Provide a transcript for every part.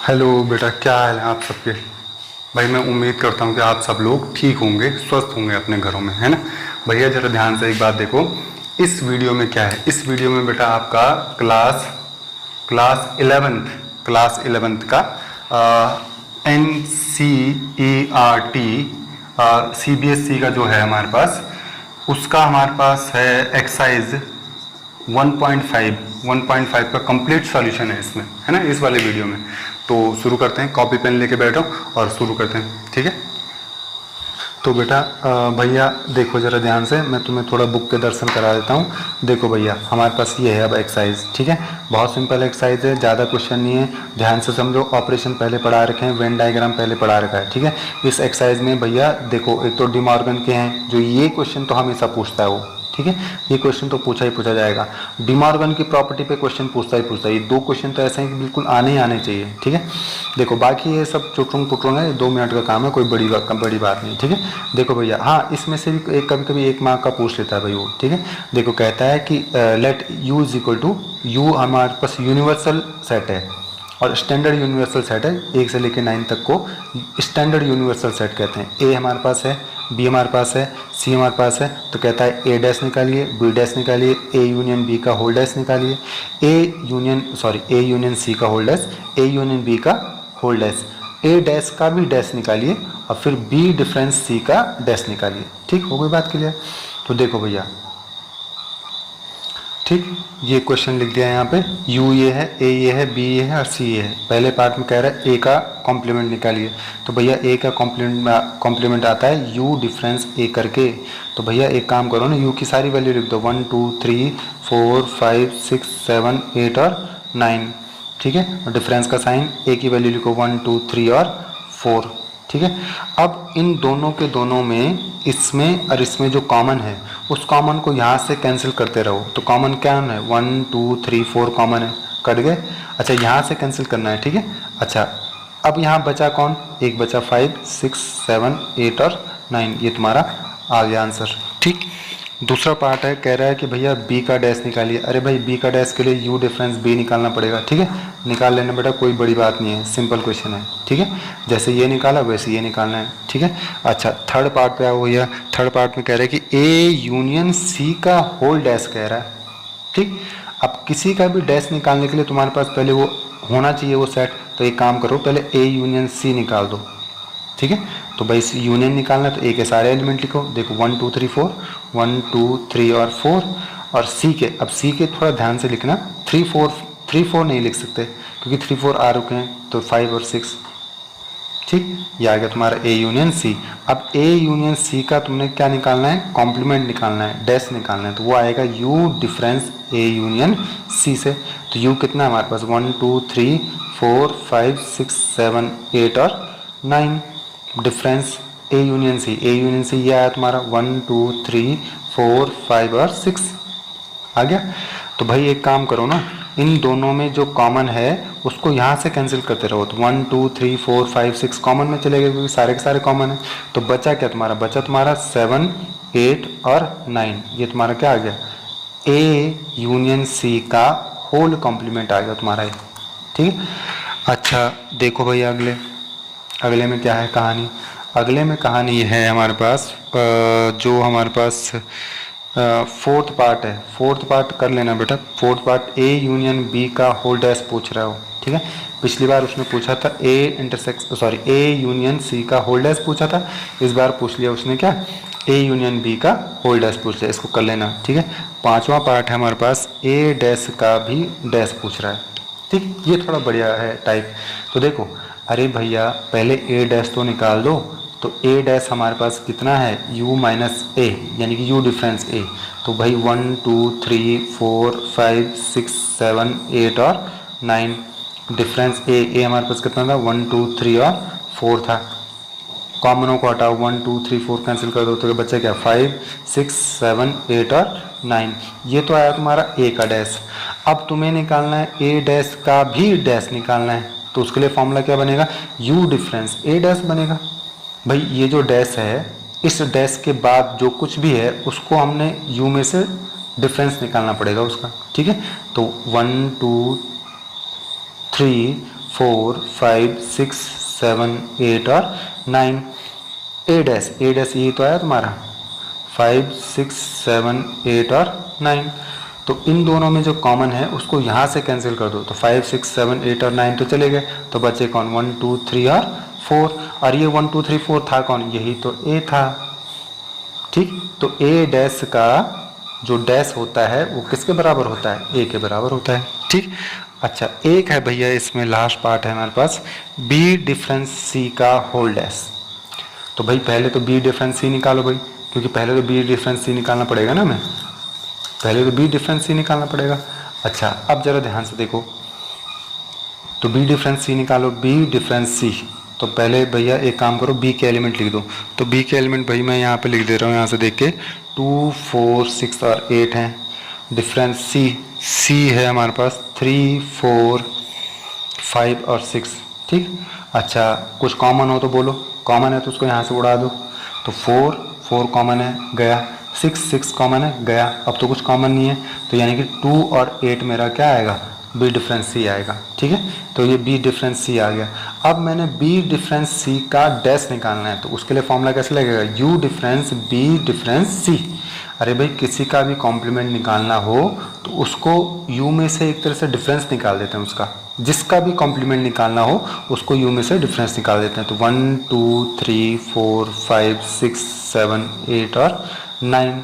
Hello बेटा, क्या हाल है आप सबके। भाई मैं उम्मीद करता हूँ कि आप सब लोग ठीक होंगे, स्वस्थ होंगे अपने घरों में, है ना। भैया जरा ध्यान से एक बात देखो। इस वीडियो में क्या है, इस वीडियो में बेटा आपका क्लास क्लास 11th का NCERT CBSE का जो है हमारे पास, उसका हमारे पास है एक्सरसाइज 1.5 का कंप्लीट सॉल्यूशन है इसमें, है ना, इस वाले वीडियो में। तो शुरू करते हैं, कॉपी पेन लेके बैठो और शुरू करते हैं, ठीक है। तो बेटा भैया देखो जरा ध्यान से, मैं तुम्हें थोड़ा बुक के दर्शन करा देता हूँ। देखो भैया हमारे पास ये है अब एक्सरसाइज, ठीक है। बहुत सिंपल एक्सरसाइज है, ज़्यादा क्वेश्चन नहीं है, ध्यान से समझो। ऑपरेशन पहले पढ़ा रखे हैं, वेन डायग्राम पहले पढ़ा रखा है, ठीक है। इस एक्सरसाइज में भैया देखो, एक तो डी मॉर्गन के हैं, जो ये क्वेश्चन तो हमेशा पूछता है वो, ठीक है। ये क्वेश्चन तो पूछा ही पूछा जाएगा। डी मॉर्गन की प्रॉपर्टी पे क्वेश्चन पूछता ही पूछता है। ये दो क्वेश्चन तो ऐसे हैं कि बिल्कुल आने ही आने चाहिए, ठीक है। देखो बाकी ये सब चुटरुंग पुटरुंग है, 2 मिनट का काम है, कोई बड़ी बात नहीं, ठीक है। देखो भैया, हाँ इसमें से भी एक कभी कभी 1 मार्क का पूछ लेता है भाई वो, ठीक है। देखो कहता है कि let U is equal to, U हमारे पास यूनिवर्सल सेट है और स्टैंडर्ड यूनिवर्सल सेट है, 1 से लेकर 9 तक को स्टैंडर्ड यूनिवर्सल सेट कहते हैं। ए हमारे पास है, बी हमारे पास है, सी हमारे पास है। तो कहता है ए डैश निकालिए, बी डैश निकालिए, ए यूनियन बी का होल डैश निकालिए, ए यूनियन सी का whole dash, A union B का होल डैश, ए डैश का भी डैश निकालिए और फिर बी डिफरेंस सी का डैश निकालिए। ठीक हो गई बात क्लियर। तो देखो भैया, ठीक, ये क्वेश्चन लिख दिया है यहाँ पे। यू ये है, ए ये है, बी ये है और सी ये है। पहले पार्ट में कह रहा है ए का कॉम्प्लीमेंट निकालिए। तो भैया ए का कॉम्प्लीमेंट आता है यू डिफरेंस ए करके। तो भैया एक काम करो ना, यू की सारी वैल्यू लिख दो, 1 2 3 4 5 6 7 8 और 9, ठीक है। और डिफरेंस का साइन, ए की वैल्यू लिखो 1 2 3 और 4, ठीक है। अब इन दोनों के दोनों में, इसमें और इसमें जो कॉमन है, उस कॉमन को यहाँ से कैंसिल करते रहो। तो कॉमन क्या है, 1 2 3 4 कॉमन है, कट गए। अच्छा यहाँ से कैंसिल करना है, ठीक है। अच्छा अब यहाँ बचा कौन, एक बचा 5 6 7 8 और 9, ये तुम्हारा आ गया आंसर, ठीक। दूसरा पार्ट है, कह रहा है कि भैया बी का डैश निकालिए। अरे भाई बी का डैश के लिए यू डिफरेंस बी निकालना पड़ेगा, ठीक है। निकाल लेना बेटा, कोई बड़ी बात नहीं है, सिंपल क्वेश्चन है, ठीक है। जैसे ये निकाला वैसे ये निकालना है, ठीक है। अच्छा थर्ड पार्ट पे आओ भैया। थर्ड पार्ट में कह रहा है कि ए यूनियन सी का होल डैश कह रहा है, ठीक। अब किसी का भी डैश निकालने के लिए तुम्हारे पास पहले वो होना चाहिए वो सेट। तो एक काम करो, पहले ए यूनियन सी निकाल दो, ठीक है। तो भाई यूनियन निकालना है तो ए के सारे एलिमेंट लिखो। देखो 1 2 3 4, 1 2 3 और 4। और सी के, अब सी के थोड़ा ध्यान से लिखना, 3 4 नहीं लिख सकते क्योंकि 3 4 आ रुके हैं, तो 5 और 6, ठीक। ये आ गया तुम्हारा ए यूनियन सी। अब ए यूनियन सी का तुमने क्या निकालना है, कॉम्प्लीमेंट निकालना है, डैश निकालना है। तो वो आएगा U difference A union C से। तो यू कितना है हमारे पास, 1 2 3 4 5 6 7 8 और 9। Difference A union C, A union C ये आया तुम्हारा 1 2 3 4 5 और 6 आ गया। तो भाई एक काम करो ना, इन दोनों में जो कॉमन है उसको यहाँ से कैंसिल करते रहो। तो 1 2 3 4 5 6 कॉमन में चले गए क्योंकि सारे के सारे कॉमन है। तो बचा क्या तुम्हारा, बचा तुम्हारा 7 8 और 9। ये तुम्हारा क्या आ गया, ए यूनियन सी का होल कॉम्प्लीमेंट आ गया तुम्हारा ये, ठीक है। अच्छा देखो भैया अगले में क्या है कहानी। अगले में कहानी है हमारे पास जो हमारे पास फोर्थ पार्ट है। फोर्थ पार्ट कर लेना बेटा। Fourth part A union B का होल डैश पूछ रहा हो, ठीक है। पिछली बार उसने पूछा था ए यूनियन सी का होल डैश पूछा था। इस बार पूछ लिया उसने क्या, ए यूनियन बी का होल डैश पूछ लिया। इसको कर लेना, ठीक है। पांचवा पार्ट है हमारे पास, ए डैश का भी डैश पूछ रहा है, ठीक। ये थोड़ा बढ़िया है टाइप। तो देखो, अरे भैया पहले ए डैश तो निकाल दो। तो ए डैश हमारे पास कितना है, u माइनस ए, यानी कि u डिफरेंस ए। तो भाई 1 2 3 4 5 6 7 8 और 9। डिफरेंस ए हमारे पास कितना था, 1 2 3 और 4 था। कॉमनों को हटाओ, 1 2 3 4 कैंसिल कर दो तो बच्चा क्या, 5 6 7 8 और 9। ये तो आया तुम्हारा ए का डैश। अब तुम्हें निकालना है ए डैश का भी डैश निकालना है। तो उसके लिए फॉर्मूला क्या बनेगा, u डिफरेंस ए डैश बनेगा। भाई ये जो डैश है, इस डैश के बाद जो कुछ भी है उसको हमने u में से डिफरेंस निकालना पड़ेगा उसका, ठीक है। तो 1 2 3 4 5 6 7 8 और 9। ए डैश यही तो आया तुम्हारा 5 6 7 8 और 9। तो इन दोनों में जो कॉमन है उसको यहाँ से कैंसिल कर दो, तो 5 6 7 8 और 9 तो चले गए, तो बचे कौन 1 2 3 और 4। और ये 1 2 3 4 था कौन, यही तो ए था। ठीक, तो ए डैश का जो डैश होता है वो किसके बराबर होता है, ए के बराबर होता है। ठीक, अच्छा एक है भैया इसमें लास्ट पार्ट है हमारे पास बी डिफरेंस सी का होल डैश। तो भाई पहले तो बी डिफरेंस सी निकालो भाई, क्योंकि पहले तो बी डिफरेंस सी निकालना पड़ेगा ना, हमें पहले तो बी डिफरेंस सी निकालना पड़ेगा। अच्छा अब जरा ध्यान से देखो, तो बी डिफरेंस सी निकालो, बी डिफरेंस सी। तो पहले भैया एक काम करो, बी के एलिमेंट लिख दो। तो बी के एलिमेंट भाई मैं यहाँ पे लिख दे रहा हूँ, यहाँ से देख के 2 4 6 और 8 हैं। डिफरेंस सी, सी है हमारे पास 3 4 5 और 6। ठीक, अच्छा कुछ कॉमन हो तो बोलो, कॉमन है तो उसको यहाँ से उड़ा दो। तो 4 4 कॉमन है गया, 6 6 कॉमन है गया, अब तो कुछ कॉमन नहीं है, तो यानी कि 2 और 8 मेरा क्या आएगा, बी डिफरेंस सी आएगा। ठीक है, तो ये बी डिफरेंस सी आ गया। अब मैंने बी डिफरेंस सी का डैश निकालना है, तो उसके लिए फॉर्मूला कैसे लगेगा, यू डिफरेंस बी डिफरेंस सी। अरे भाई किसी का भी कॉम्प्लीमेंट निकालना हो तो उसको यू में से एक तरह से डिफरेंस निकाल देते हैं उसका, जिसका भी कॉम्प्लीमेंट निकालना हो उसको यू में से डिफरेंस निकाल देते हैं। तो 1 2 3 4 5 6 7 8 और 9,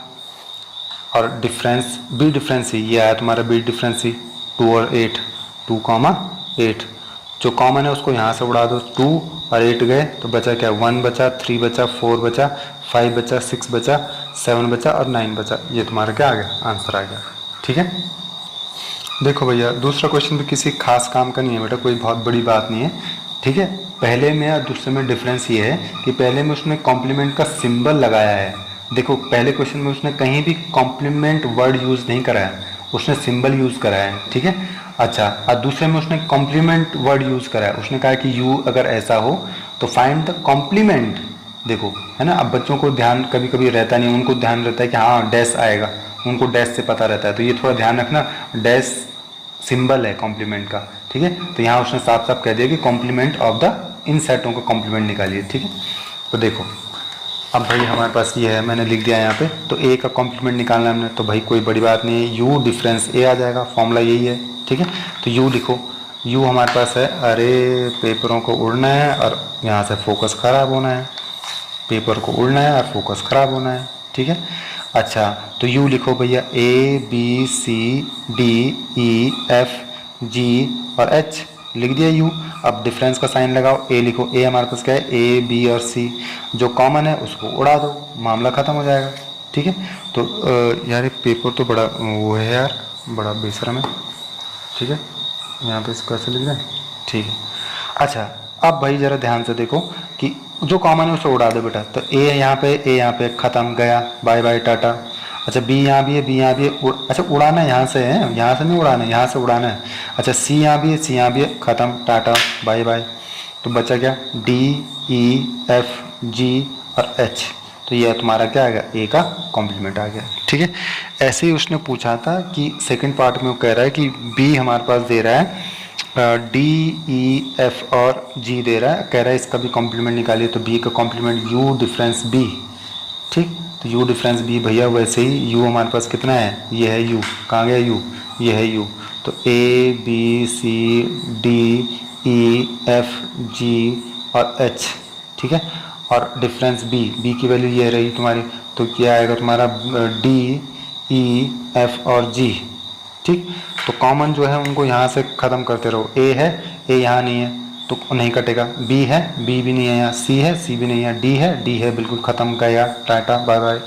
और डिफरेंस बी डिफरेंस सी ये आया तुम्हारा बी डिफरेंस सी 2 और 8, 2 8। जो कॉमन है उसको यहाँ से उड़ा दो, 2 और 8 गए तो बचा क्या, 1 बचा, 3 बचा, 4 बचा, 5 बचा, 6 बचा, 7 बचा और 9 बचा। ये तुम्हारा क्या आ गया, आंसर आ गया। ठीक है, देखो भैया दूसरा क्वेश्चन भी किसी खास काम का नहीं है बेटा, कोई बहुत बड़ी बात नहीं है। ठीक है, पहले में और दूसरे में डिफरेंस ये है कि पहले में उसने कॉम्प्लीमेंट का सिंबल लगाया है। देखो पहले क्वेश्चन में उसने कहीं भी कॉम्प्लीमेंट वर्ड यूज़ नहीं कराया, उसने सिंबल यूज़ कराया है। ठीक है, अच्छा और दूसरे में उसने कॉम्प्लीमेंट वर्ड यूज़ कराया, उसने कहा कि यू अगर ऐसा हो तो फाइंड द कॉम्प्लीमेंट। देखो है ना, अब बच्चों को ध्यान कभी कभी रहता नहीं, उनको ध्यान रहता है कि हाँ डैश आएगा, उनको डैश से पता रहता है, तो ये थोड़ा ध्यान रखना, डैश सिंबल है कॉम्प्लीमेंट का। ठीक है, तो यहाँ उसने साफ साफ कह दिया कि कॉम्प्लीमेंट ऑफ द इन सेटों का कॉम्प्लीमेंट निकालिए। ठीक है, तो देखो अब भाई हमारे पास ये है, मैंने लिख दिया यहाँ पे, तो ए का कॉम्प्लीमेंट निकालना हमने, तो भाई कोई बड़ी बात नहीं है, यू डिफरेंस ए आ जाएगा, फॉर्मूला यही है। ठीक है, तो यू लिखो, यू हमारे पास है, अरे पेपरों को उड़ना है और यहाँ से फोकस खराब होना है, पेपर को उड़ना है और फोकस खराब होना है। ठीक है, अच्छा तो यू लिखो भैया, A B C D E F G और एच लिख दिया यू। अब डिफरेंस का साइन लगाओ, ए लिखो, ए हमारे पास क्या है, ए बी और सी, जो कॉमन है उसको उड़ा दो, मामला ख़त्म हो जाएगा। ठीक है, तो यार ये पेपर तो बड़ा वो है यार, बड़ा बेशरम है। ठीक है, यहाँ पे इसको ऐसे लिख दें, ठीक है। अच्छा अब भाई ज़रा ध्यान से देखो कि जो कॉमन है उसे उड़ा दो बेटा, तो ए यहाँ पे ख़त्म गया, बाय बाय टाटा। अच्छा बी यहाँ भी है, बी यहाँ भी है, अच्छा उड़ाना यहाँ से है, यहाँ से नहीं उड़ाना है, यहाँ से उड़ाना है। अच्छा सी यहाँ भी है, सी यहाँ भी है, ख़त्म टाटा बाय बाय। तो बचा क्या, डी ई एफ जी और एच, तो ये तुम्हारा क्या आ गया, ए का कॉम्प्लीमेंट आ गया। ठीक है, ऐसे ही उसने पूछा था कि सेकंड पार्ट में वो कह रहा है कि बी हमारे पास दे रहा है, डी ई एफ और जी दे रहा है, कह रहा है इसका भी कॉम्प्लीमेंट निकालिए, तो बी का कॉम्प्लीमेंट यू डिफरेंस बी। ठीक, तो यू डिफरेंस बी भैया वैसे ही यू हमारे पास कितना है, ये है यू, कहाँ गया यू, ये है यू, तो A B C D E F G और एच। ठीक है, और डिफरेंस बी, बी की वैल्यू ये रही तुम्हारी, तो क्या आएगा तुम्हारा डी ई एफ और जी। ठीक, तो कॉमन जो है उनको यहाँ से ख़त्म करते रहो, ए है, ए यहाँ नहीं है तो नहीं कटेगा, बी है, बी भी नहीं है यहाँ, सी है, सी भी नहीं है, डी है, डी है, बिल्कुल ख़त्म गया, टाटा बाय बाय।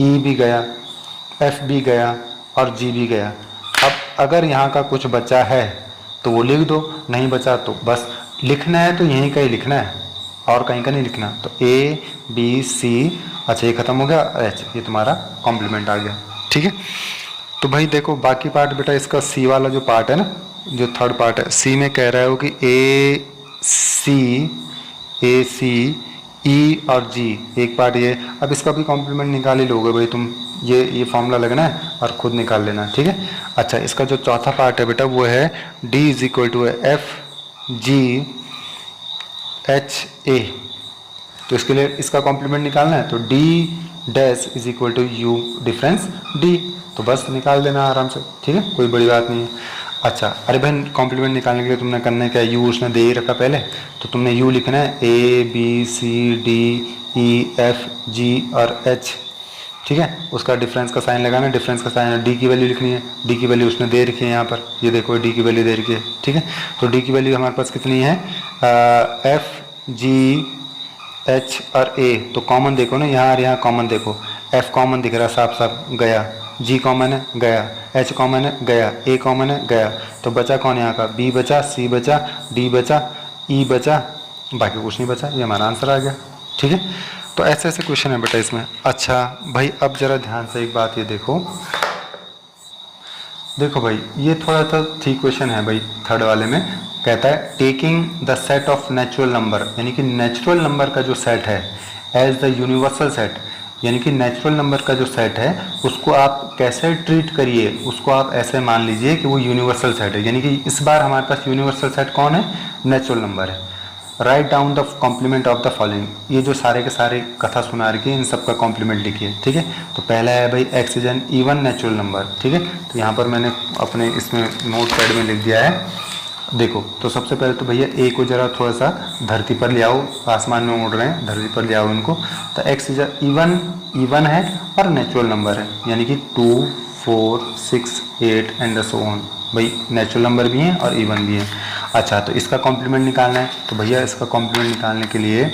ई भी गया, एफ भी गया और जी भी गया। अब अगर यहाँ का कुछ बचा है तो वो लिख दो, नहीं बचा तो बस लिखना है तो यहीं का ही लिखना है और कहीं का नहीं लिखना। तो ए बी सी, अच्छा ये ख़त्म हो गया, एच, ये तुम्हारा कॉम्प्लीमेंट आ गया। ठीक है, तो भाई देखो बाकी पार्ट बेटा, इसका सी वाला जो पार्ट है ना, जो थर्ड पार्ट है, सी में कह रहा है वो कि ए सी ई और जी, एक पार्ट ये। अब इसका भी कॉम्प्लीमेंट निकाल ही लोगे भाई तुम, ये फॉर्मूला लगना है और खुद निकाल लेना। ठीक है, अच्छा इसका जो चौथा पार्ट है बेटा वो है D is equal to F GHA, तो इसके लिए इसका कॉम्प्लीमेंट निकालना है, तो D dash is equal to U difference D, तो बस निकाल देना आराम से, ठीक है, कोई बड़ी बात नहीं है। अच्छा, अरे भाई कॉम्प्लीमेंट निकालने के लिए तुमने करना है क्या, U उसने दे ही रखा पहले, तो तुमने U लिखना है A B C D E F G और H, ठीक है, उसका डिफरेंस का साइन लगाना है, डिफरेंस का साइन D की वैल्यू लिखनी है, D की वैल्यू उसने दे रखी है यहाँ पर, ये देखो D की वैल्यू दे रखी है, ठीक है, तो D की वैल्यू हमारे पास कितनी है, F G H और A, तो कॉमन देखो ना यहाँ और यहाँ कॉमन देखो, F कॉमन दिख रहा साफ साफ गया, G कॉमन है गया, H कॉमन है गया, A कॉमन है गया, तो बचा कौन यहाँ का, B बचा, C बचा, D बचा, E बचा, बाकी कुछ नहीं बचा, ये हमारा आंसर आ गया, ठीक है। तो ऐसे ऐसे क्वेश्चन है बेटा इसमें। अच्छा भाई अब जरा ध्यान से एक बात ये देखो, देखो भाई ये थोड़ा सा ठीक क्वेश्चन है भाई, थर्ड वाले में कहता है taking the set of natural number, यानी कि नेचुरल नंबर का जो सेट है एज द यूनिवर्सल सेट, यानी कि नेचुरल नंबर का जो सेट है उसको आप कैसे ट्रीट करिए, उसको आप ऐसे मान लीजिए कि वो यूनिवर्सल सेट है, यानी कि इस बार हमारे पास यूनिवर्सल सेट कौन है, नेचुरल नंबर है। Right down the complement of the following, ये जो सारे के सारे कथा सुना रखी है इन सब का कॉम्प्लीमेंट लिखिए, ठीक है। तो पहला है भाई x is an even natural number, ठीक है, तो यहाँ पर मैंने अपने इसमें नोट पैड में लिख दिया है, देखो तो सबसे पहले तो भैया ए को जरा थोड़ा सा धरती पर ले आओ, आसमान में उड़ रहे हैं, धरती पर ले आओ इनको, तो एक्स इज इवन है और नेचुरल नंबर है, यानी कि 2 4 6 8 एंड सो ऑन, भाई नेचुरल नंबर भी हैं और इवन भी हैं। अच्छा तो इसका कॉम्प्लीमेंट निकालना है, तो भैया इसका कॉम्प्लीमेंट निकालने के लिए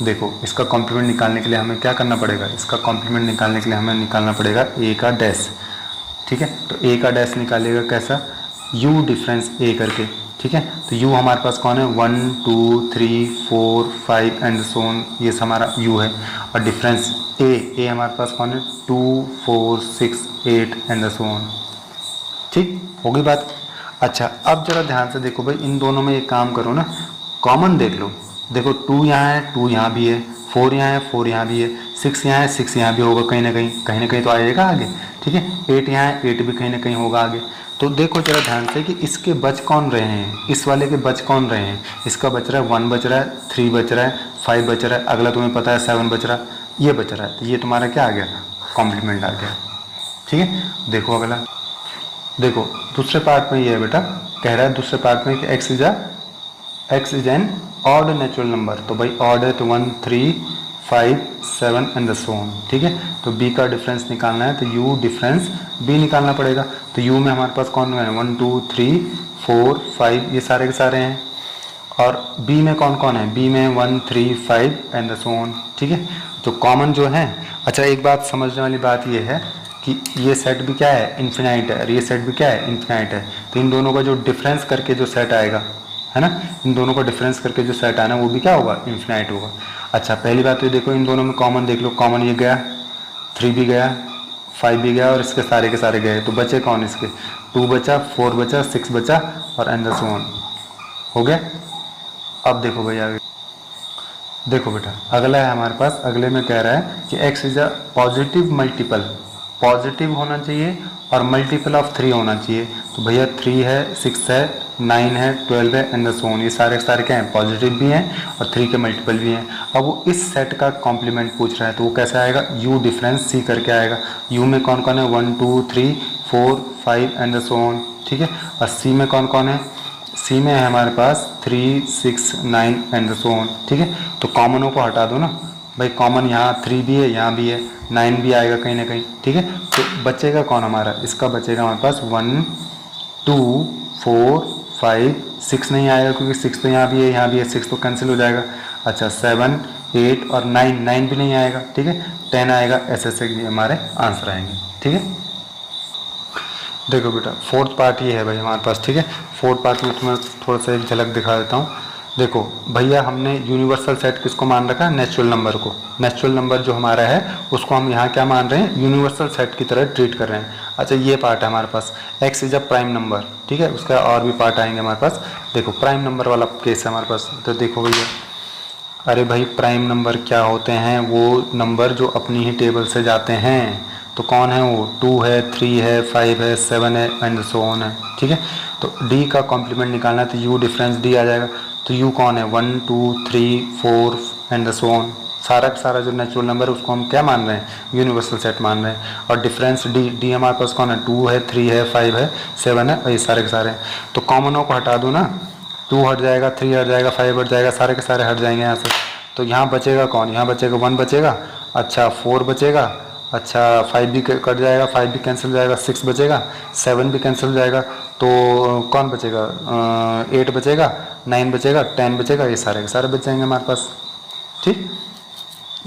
देखो, इसका कॉम्प्लीमेंट निकालने के लिए हमें क्या करना पड़ेगा, इसका कॉम्प्लीमेंट निकालने के लिए हमें निकालना पड़ेगा ए का डैश, ठीक है, तो ए का डैश निकालेगा कैसा, यू डिफरेंस ए करके, ठीक है, तो यू हमारे पास कौन है 1 2 3 4 5 एंड सो ऑन, ये हमारा यू है, और डिफरेंस ए हमारे पास कौन है 2 4 6 8 एंड सो ऑन, ठीक होगी बात। अच्छा अब जरा ध्यान से देखो भाई, इन दोनों में एक काम करो ना, कॉमन देख लो, देखो 2 यहाँ है, 2 यहाँ भी है, 4 यहाँ है, 4 यहाँ भी है, 6 यहाँ है, 6 यहाँ भी होगा, कहीं ना कहीं तो आएगा आगे, ठीक है, 8 यहाँ है, 8 भी कहीं ना कहीं होगा आगे। तो देखो जरा ध्यान से कि इसके बच कौन रहे हैं, इस वाले के बच कौन रहे हैं, इसका बच रहा है 1 बच रहा है, 3 बच रहा है, 5 बच रहा है, अगला तुम्हें पता है 7 बच रहा है, ये बच रहा है, तो ये तुम्हारा क्या आ गया, कॉम्प्लीमेंट आ गया, ठीक है। देखो अगला, देखो दूसरे पार्ट में ये है बेटा, कह रहा है दूसरे पार्ट में कि x is an odd natural number, तो भाई ऑड है तो 1 3 5 7 एंड सो ऑन, ठीक है, तो बी का डिफरेंस निकालना है, तो यू डिफरेंस बी निकालना पड़ेगा, तो यू में हमारे पास कौन है 1 2 3 4 5 ये सारे के सारे हैं, और बी में कौन कौन है, बी में 1 3 5 एंड सो ऑन, ठीक है, तो कॉमन जो है। अच्छा एक बात समझने वाली बात ये है कि ये सेट भी क्या है, इन्फिनाइट है, और ये सेट भी क्या है, इन्फिनाइट है, तो इन दोनों का जो डिफरेंस करके जो सेट आएगा है ना, इन दोनों का डिफरेंस करके जो सेट आना वो भी क्या होगा, इन्फिनाइट होगा। अच्छा पहली बात तो ये देखो, इन दोनों में कॉमन देख लो, कॉमन ये गया, 3 भी गया, 5 भी गया, और इसके सारे के सारे गए, तो बचे कौन इसके, 2 बचा, 4 बचा, 6 बचा, और एंड सो ऑन हो गया। अब देखो भैया आगे देखो बेटा, अगला है हमारे पास, अगले में कह रहा है कि x is a positive multiple, positive होना चाहिए और मल्टीपल ऑफ 3 होना चाहिए, तो भैया 3 है, 6 है, 9 है, 12 है एंड सो ऑन, ये सारे के सारे क्या हैं, पॉजिटिव भी हैं और 3 के मल्टीपल भी हैं। अब वो इस सेट का कॉम्प्लीमेंट पूछ रहा है, तो वो कैसे आएगा, यू डिफरेंस सी करके आएगा, यू में कौन कौन है 1 2 3 4 5 एंड सो ऑन, ठीक है, और सी में कौन कौन है, सी में है हमारे पास 3 6 9 एंड सो ऑन, ठीक है, तो कॉमनों को हटा दो ना भाई, कॉमन यहाँ 3 भी है, यहाँ भी है, 9 भी आएगा कहीं ना कहीं, ठीक है, तो बचेगा कौन हमारा, इसका बचेगा हमारे पास 1 2 4 5 6 नहीं आएगा क्योंकि 6 तो यहाँ भी है, यहाँ भी है, 6 तो कैंसिल हो जाएगा। अच्छा 7 8 और 9 भी नहीं आएगा, ठीक है, 10 आएगा, ऐसे ऐसे हमारे आंसर आएंगे, ठीक है। देखो बेटा फोर्थ पार्ट ये है भाई हमारे पास, ठीक है, फोर्थ पार्ट में तुम्हें थोड़ा सा एक झलक दिखा देता हूँ। देखो भैया हमने यूनिवर्सल सेट किसको मान रखा है, नेचुरल नंबर को, नेचुरल नंबर जो हमारा है उसको हम यहाँ क्या मान रहे हैं, यूनिवर्सल सेट की तरह ट्रीट कर रहे हैं। अच्छा ये पार्ट है हमारे पास, X is a prime number, ठीक है, उसका और भी पार्ट आएंगे हमारे पास। देखो प्राइम नंबर वाला केस है हमारे पास, तो देखो भैया अरे भाई प्राइम नंबर क्या होते हैं? वो नंबर जो अपनी ही टेबल से जाते हैं। तो कौन है वो? 2 है, 3 है, 5 है, 7 है एंड सो ऑन है। ठीक है, तो डी का कॉम्प्लीमेंट निकालना है तो यू डिफरेंस डी आ जाएगा। तो यू कौन है? 1 2 3 4 एंड सो ऑन। सारा का सारा जो नेचुरल नंबर है उसको हम क्या मान रहे हैं? यूनिवर्सल सेट मान रहे हैं। और डिफरेंस डी, डी हमारे पास कौन है? 2 है, 3 है, 5 है, 7 है, और ये सारे के सारे हैं। तो कॉमनों को हटा दो ना, 2 हट जाएगा, 3 हट जाएगा, 5 हट जाएगा, सारे के सारे हट जाएंगे यहाँ से। तो यहाँ बचेगा कौन? यहाँ बचेगा 1 बचेगा, अच्छा 4 बचेगा, अच्छा 5 भी कट जाएगा, 5 भी कैंसिल हो जाएगा, 6 बचेगा, 7 भी कैंसिल हो जाएगा। तो कौन बचेगा? 8 बचेगा, 9 बचेगा, 10 बचेगा, ये सारे के सारे बच जाएंगे हमारे पास। ठीक,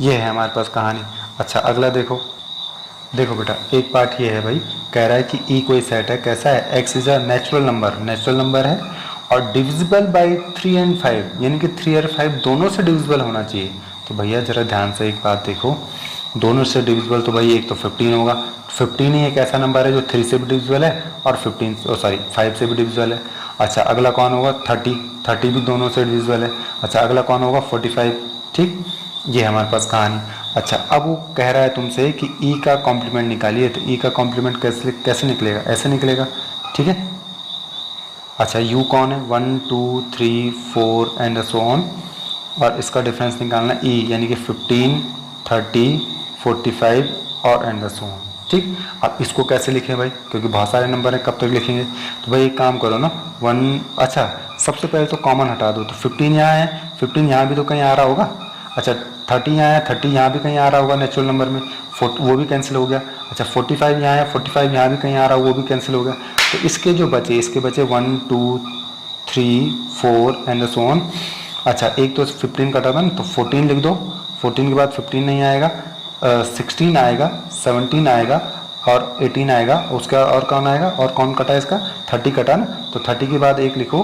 ये है हमारे पास कहानी। अच्छा अगला देखो, देखो बेटा एक पार्ट ये है भाई, कह रहा है कि ई कोई सेट है, कैसा है? X is a natural number, natural number है और डिविजिबल बाय 3 एंड 5, यानी कि 3 और 5 दोनों से डिविजिबल होना चाहिए। तो भैया जरा ध्यान से एक बात देखो, दोनों से डिविजिबल तो भाई एक तो 15 होगा। 15 ही एक ऐसा नंबर है जो 3 से भी डिविजिबल है और 5 से भी डिविजिबल है। अच्छा अगला कौन होगा? 30, 30 भी दोनों से डिविजिबल है। अच्छा अगला कौन होगा? 45। ठीक, ये हमारे पास कहानी। अच्छा अब वो कह रहा है तुमसे कि ई का कॉम्प्लीमेंट निकालिए, तो ई का कॉम्प्लीमेंट कैसे कैसे निकलेगा? ऐसे निकलेगा। ठीक है, अच्छा यू कौन है? 1 2 3 4 एंड सो ऑन, और इसका डिफरेंस निकालना ई, यानी कि 15 30 45 और एंड सो ऑन। ठीक, अब इसको कैसे लिखें भाई, क्योंकि बहुत सारे नंबर हैं, कब तक लिखेंगे? तो भाई एक काम करो ना, 1, अच्छा सबसे पहले तो कॉमन हटा दो। तो 15 यहाँ है, 15 यहाँ भी तो कहीं आ रहा होगा। अच्छा 30 यहाँ है, 30 यहाँ भी कहीं आ रहा होगा नेचुरल नंबर में, वो भी कैंसिल हो गया। अच्छा 45 यहाँ है, 45 यहाँ भी कहीं आ रहा होगा, वो भी कैंसिल हो गया। तो इसके जो बचे, इसके बचे 1 2 3 4 एंड सो ऑन। अच्छा एक तो 15 कटा था ना, तो 14 लिख दो। 14 के बाद 15 नहीं आएगा, 16 आएगा, 17 आएगा और 18 आएगा। उसका और कौन आएगा? और कौन कटा इसका? 30 कटा ना, तो 30 के बाद एक लिखो,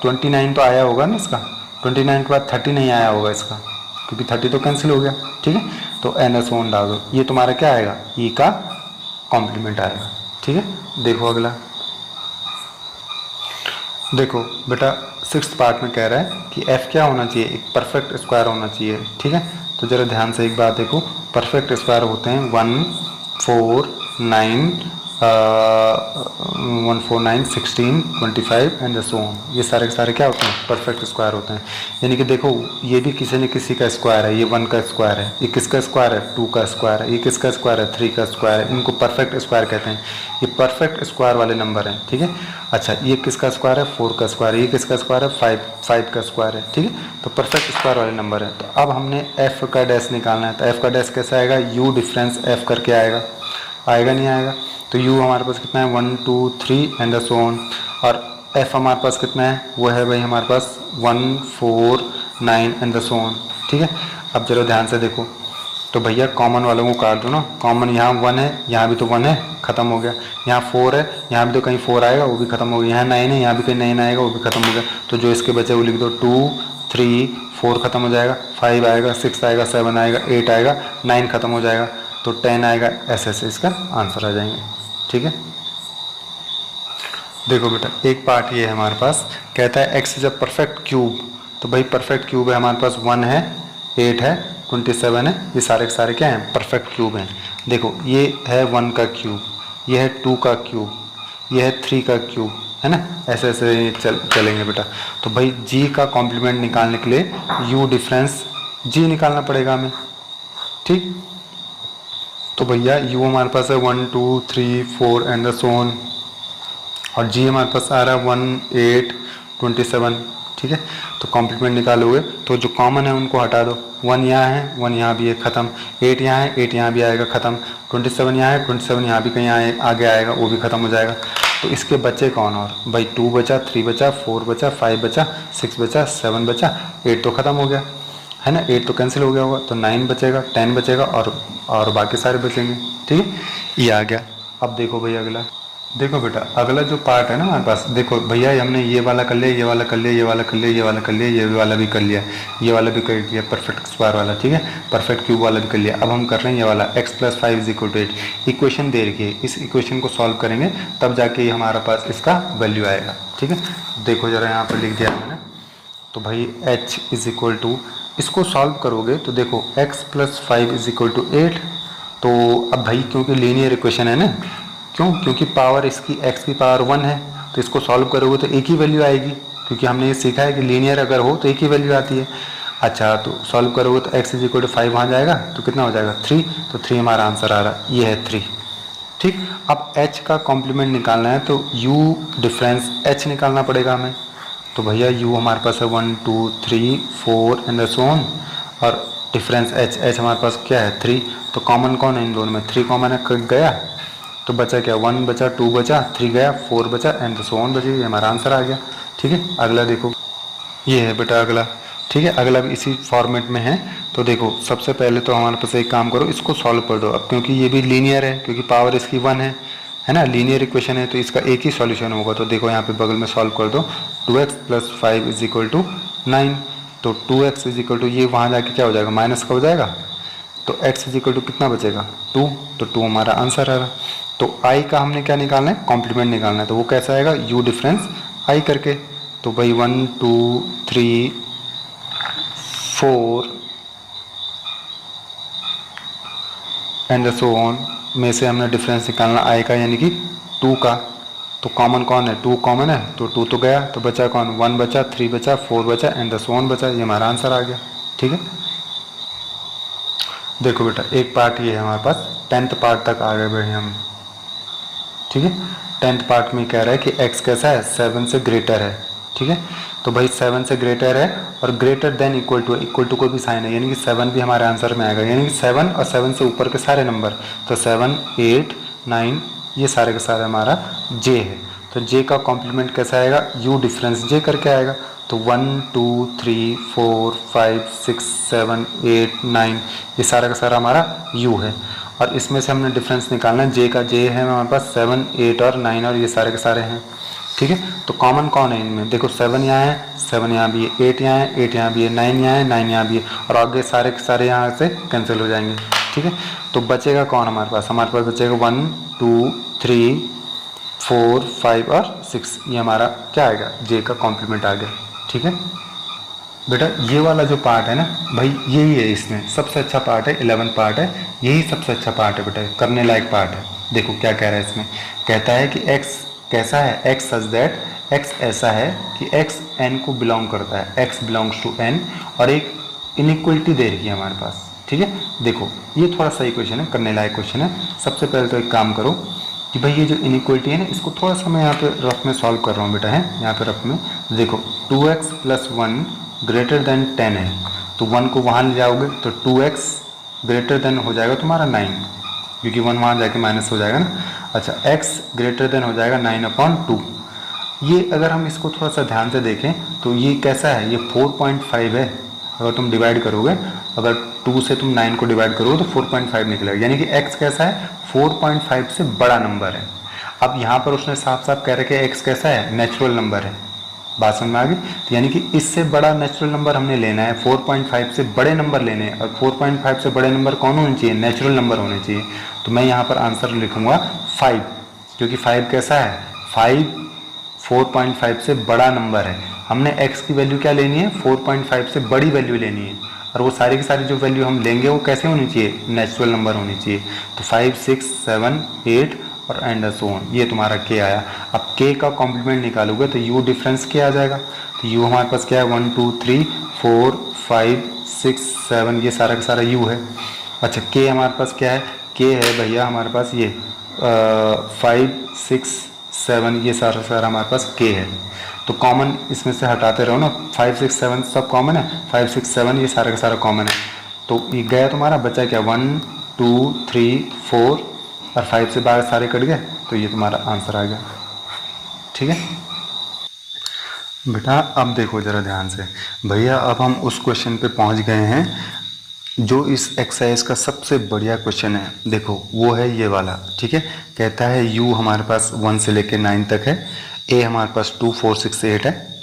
29 तो आया होगा ना इसका, 29 के बाद 30 नहीं आया होगा इसका, क्योंकि 30 तो कैंसिल हो गया। ठीक है, तो एन एस वन डाल दो, ये तुम्हारा क्या आएगा? ई का कॉम्प्लीमेंट आएगा। ठीक है, देखो अगला, देखो बेटा 6th पार्ट में कह रहा है कि एफ क्या होना चाहिए? एक परफेक्ट स्क्वायर होना चाहिए। ठीक है, तो जरा ध्यान से एक बात देखो, परफेक्ट स्क्वायर होते हैं 1 4 9 1 4 9 16 25 एंड सो ऑन। ये सारे के सारे क्या होते हैं? परफेक्ट स्क्वायर होते हैं। यानी कि देखो ये भी किसी न किसी का स्क्वायर है, ये 1 का स्क्वायर है, ये किसका स्क्वायर है? 2 का स्क्वायर है, ये किसका स्क्वायर है? 3 का स्क्वायर है। इनको परफेक्ट स्क्वायर कहते हैं, ये परफेक्ट स्क्वायर वाले नंबर हैं। ठीक है, अच्छा ये किसका स्क्वायर है? 4 का स्क्वायर है। ये किसका स्क्वायर है? 5 का स्क्वायर है। ठीक है, तो परफेक्ट स्क्वायर वाले नंबर है। तो अब हमने एफ का डैश निकालना है, तो एफ का डैश कैसे आएगा? यू डिफरेंस एफ करके आएगा, आएगा नहीं आएगा? तो u हमारे पास कितना है? 1 2 3 एंड सो ऑन। और f हमारे पास कितना है? वो है भाई हमारे पास 1 4 9 एंड सो ऑन। ठीक है, अब जरा ध्यान से देखो, तो भैया कॉमन वालों को काट दो ना। कॉमन यहाँ 1 है, यहाँ भी तो 1 है, खत्म हो गया। यहाँ 4 है, यहाँ भी तो कहीं 4 आएगा, वो भी खत्म हो गया। यहाँ 9 है, यहाँ भी कहीं 9 आएगा, वो भी खत्म हो गया। तो जो इसके बचे वो लिख दो, 2 3 4 खत्म हो जाएगा, 5 आएगा, 6 आएगा, 7 आएगा, 8 आएगा, 9 खत्म हो जाएगा, तो 10 आएगा। ऐसे ऐसे इसका आंसर आ जाएंगे। ठीक है, देखो बेटा एक पार्ट ये है हमारे पास, कहता है x is a perfect cube. तो भाई परफेक्ट क्यूब है हमारे पास, 1 है, 8 है, 27 है, ये सारे के सारे क्या हैं? परफेक्ट क्यूब हैं। देखो ये है 1 का क्यूब, ये है 2 का क्यूब, ये है 3 का क्यूब, है ना? ऐसे ऐसे चलेंगे बेटा। तो भाई g का कॉम्प्लीमेंट निकालने के लिए u डिफरेंस g निकालना पड़ेगा हमें। ठीक, तो भैया u हमारे पास है 1 2 3 4 एंड सो ऑन, और g हमारे पास आ रहा है 1 8 27। ठीक है, तो कॉम्प्लीमेंट निकालोगे तो जो कॉमन है उनको हटा दो। 1 यहाँ है, 1 यहाँ भी है, खत्म। 8 यहाँ है, 8 यहाँ भी आएगा, खत्म। 27 यहाँ है, 27 यहाँ भी कहीं आगे आएगा, वो भी खत्म हो जाएगा। तो इसके बच्चे कौन? और भाई 2 बचा, 3 बचा, 4 बचा, 5 बचा, 6 बचा, 7 बचा, 8 तो खत्म हो गया, है ना? 8 तो कैंसिल हो गया होगा, तो 9 बचेगा, 10 बचेगा और बाकी सारे बचेंगे। ठीक है, ये आ गया। अब देखो भैया अगला, देखो बेटा अगला जो पार्ट है ना हमारे पास, देखो भैया हमने ये वाला कर लिया, ये वाला कर लिया, ये वाला कर लिया, ये वाला कर लिया, ये वाला भी कर लिया, ये वाला भी कर लिया, परफेक्ट स्क्वायर वाला। ठीक है, परफेक्ट क्यूब वाला भी कर लिया। अब हम कर रहे हैं ये वाला x + 5 = 8। इक्वेशन दे रखी है, इस इक्वेशन को सॉल्व करेंगे तब जाके हमारे पास इसका वैल्यू आएगा। ठीक है, देखो जरा यहाँ पर लिख दिया मैंने, तो भाई h इज इक्वल टू, इसको सॉल्व करोगे तो देखो x plus 5 is equal to 8। तो अब भाई क्योंकि लीनियर इक्वेशन है ना, क्यों, क्योंकि पावर इसकी x की पावर 1 है, तो इसको सॉल्व करोगे तो एक ही वैल्यू आएगी, क्योंकि हमने ये सीखा है कि लीनियर अगर हो तो एक ही वैल्यू आती है। अच्छा, तो सॉल्व करोगे तो x इज इक्वल टू 5 वहाँ जाएगा तो कितना हो जाएगा 3, तो 3 हमारा आंसर आ रहा है, ये है 3। ठीक, अब h का कॉम्प्लीमेंट निकालना है तो u डिफरेंस h निकालना पड़ेगा हमें। तो भैया u हमारे पास है 1 2 3 4 एंड सो ऑन, और डिफरेंस h हमारे पास क्या है 3। तो कॉमन कौन है इन दोनों में, 3 कॉमन है, कट गया, तो बचा क्या 1 बचा 2 बचा 3 गया 4 बचा एंड सो ऑन बची, ये हमारा आंसर आ गया। ठीक है, अगला देखो, ये है बेटा अगला। ठीक है, अगला भी इसी फॉर्मेट में है। तो देखो सबसे पहले तो हमारे पास एक काम करो, इसको सॉल्व कर दो। अब क्योंकि ये भी लीनियर है, क्योंकि पावर इसकी 1 है ना, लीनियर इक्वेशन है, तो इसका एक ही सॉल्यूशन होगा। तो देखो यहाँ पे बगल में सॉल्व कर दो, 2x plus 5 is equal to 9। तो 2x इज इक्वल टू, ये वहाँ जाके क्या हो जाएगा, माइनस का हो जाएगा, तो x इज इक्वल टू कितना बचेगा 2, तो 2 हमारा आंसर आएगा। तो i का हमने क्या निकालना है, कॉम्प्लीमेंट निकालना है, तो वो कैसा आएगा, u डिफरेंस i करके। तो भाई 1 2 3 4 एंड सो ऑन में से हमने डिफरेंस निकालना i का, यानी कि 2 का। तो कॉमन कौन है, 2 कॉमन है, तो 2 तो गया, तो बचा कौन, 1 बचा 3 बचा 4 बचा एंड सो ऑन बचा, ये हमारा आंसर आ गया। ठीक है, देखो बेटा एक पार्ट ये है हमारे पास, 10th पार्ट तक आ गए भाई हम। ठीक है, 10th पार्ट में कह रहा है कि x कैसा है, 7 से ग्रेटर है। ठीक है, तो भाई 7 से ग्रेटर है और ग्रेटर देन इक्वल टू को भी साइन है, यानी कि 7 भी हमारे आंसर में आएगा, यानी कि 7 और 7 से ऊपर के सारे नंबर, तो 7 8 9 ये सारे के सारे हमारा j है। तो j का कॉम्प्लीमेंट कैसा आएगा, u डिफरेंस j करके आएगा। तो 1 2 3 4 5 6 7 8 9 ये सारा का सारा हमारा u है, और इसमें से हमने डिफरेंस निकालना है j का। j है हमारे पास 7 8 और 9 और ये सारे के सारे हैं। ठीक है, तो कॉमन कौन है इनमें, देखो 7 यहाँ है, 7 यहाँ भी है, 8 यहाँ है, 8 यहाँ भी है, 9 यहाँ है, 9 यहाँ भी है, और आगे सारे के सारे यहाँ से कैंसिल हो जाएंगे। ठीक है, तो बचेगा कौन हमारे पास बचेगा 1 2 3 4 5 और 6, ये हमारा क्या आएगा, जे का कॉम्प्लीमेंट आ गया। ठीक है बेटा, ये वाला जो पार्ट है ना भाई, यही है इसमें सबसे अच्छा पार्ट है, 11 पार्ट है, यही सबसे अच्छा पार्ट है बेटा, करने लायक पार्ट है। देखो क्या कह रहा है इसमें, कहता है कि x कैसा है, x सच दैट, x ऐसा है कि x n को बिलोंग करता है, x बिलोंग्स टू n, और एक इनइक्वलिटी दे रही है हमारे पास। ठीक है, देखो ये थोड़ा सही क्वेश्चन है, करने लायक क्वेश्चन है। सबसे पहले तो एक काम करो कि भाई ये जो इनइक्वलिटी है ना, इसको थोड़ा सा मैं यहाँ पे रफ में सॉल्व कर रहा हूँ बेटा, है यहाँ पे रफ में। देखो 2x प्लस 1 ग्रेटर देन 10 है, तो 1 को वहाँ ले जाओगे तो 2x ग्रेटर देन हो जाएगा तुम्हारा 9, क्योंकि 1 वहाँ जाके माइनस हो जाएगा ना। अच्छा, x ग्रेटर देन हो जाएगा 9/2। ये अगर हम इसको थोड़ा सा ध्यान से देखें तो ये कैसा है, ये 4.5 है। अगर तुम डिवाइड करोगे, अगर 2 से तुम 9 को डिवाइड करोगे तो 4.5 निकलेगा, यानी कि x कैसा है, 4.5 से बड़ा नंबर है। अब यहाँ पर उसने साफ साफ कह रखा है x कैसा है, नेचुरल नंबर है। बात समझ में आ गई, तो यानी कि इससे बड़ा नेचुरल नंबर हमने लेना है, 4.5 से बड़े नंबर लेने हैं, और 4.5 से बड़े नंबर कौन होने चाहिए, नेचुरल नंबर होने चाहिए। तो मैं यहाँ पर आंसर लिखूंगा 5, क्योंकि 5 कैसा है, 5 4.5 से बड़ा नंबर है। हमने x की वैल्यू क्या लेनी है, 4.5 से बड़ी वैल्यू लेनी है, और वो सारी की सारी जो वैल्यू हम लेंगे वो कैसे होनी चाहिए, नेचुरल नंबर होनी चाहिए। तो 5 6 7 8 और एंड सो ऑन, ये तुम्हारा k आया। अब k का कॉम्प्लीमेंट निकालोगे तो u डिफरेंस क्या आ जाएगा, तो u हमारे पास क्या है, 1 2 3 4 5 6 7 ये सारा का सारा u है। अच्छा, k हमारे पास क्या है, k है भैया हमारे पास ये 5 6 7 ये सारा हमारे पास k है। तो कॉमन इसमें से हटाते रहो ना, 5 6 7 सब कॉमन है, 5 6 7 ये सारा का सारा कॉमन है। तो ये गया तुम्हारा, बचा क्या 1 2 3 4 और 5 से बाहर सारे कट गए, तो ये तुम्हारा आंसर आ गया। ठीक है बेटा, अब देखो ज़रा ध्यान से भैया, अब हम उस क्वेश्चन पे पहुंच गए हैं जो इस एक्सरसाइज का सबसे बढ़िया क्वेश्चन है। देखो वो है ये वाला। ठीक है, कहता है u हमारे पास 1 से लेकर 9 तक है, a हमारे पास 2 4 6 8 है,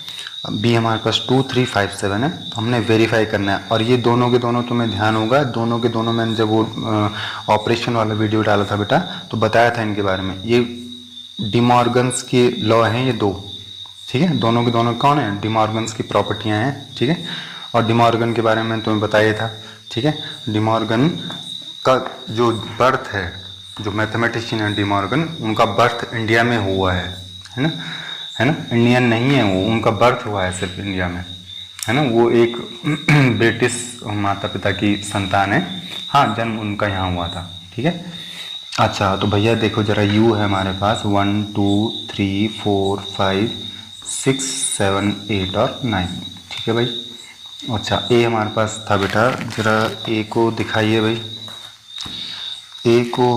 b हमारे पास 2 3 5 7 है। तो हमने वेरीफाई करना है, और ये दोनों के दोनों तुम्हें ध्यान होगा, दोनों के दोनों मैंने जब वो ऑपरेशन वाला वीडियो डाला था बेटा तो बताया था इनके बारे में। ये डिमॉर्गन्स के लॉ हैं ये दो, ठीक है, दोनों के दोनों कौन है, डिमॉर्गन्स की प्रॉपर्टियां हैं। ठीक है, और डिमॉर्गन के बारे में तुम्हें बताया था। ठीक है, डिमॉर्गन का जो बर्थ है, जो मैथमेटिशियन है डिमॉर्गन, उनका बर्थ इंडिया में हुआ है ना, है ना, इंडियन नहीं है वो, उनका बर्थ हुआ है सिर्फ इंडिया में, है ना। वो एक ब्रिटिश माता पिता की संतान है। हाँ, जन्म उनका यहाँ हुआ था। ठीक है, अच्छा तो भैया देखो जरा, यू है हमारे पास 1 2 3 4 5 6 7 8 और 9। ठीक है भाई, अच्छा ए हमारे पास था बेटा, जरा ए को दिखाइए भाई। ए को,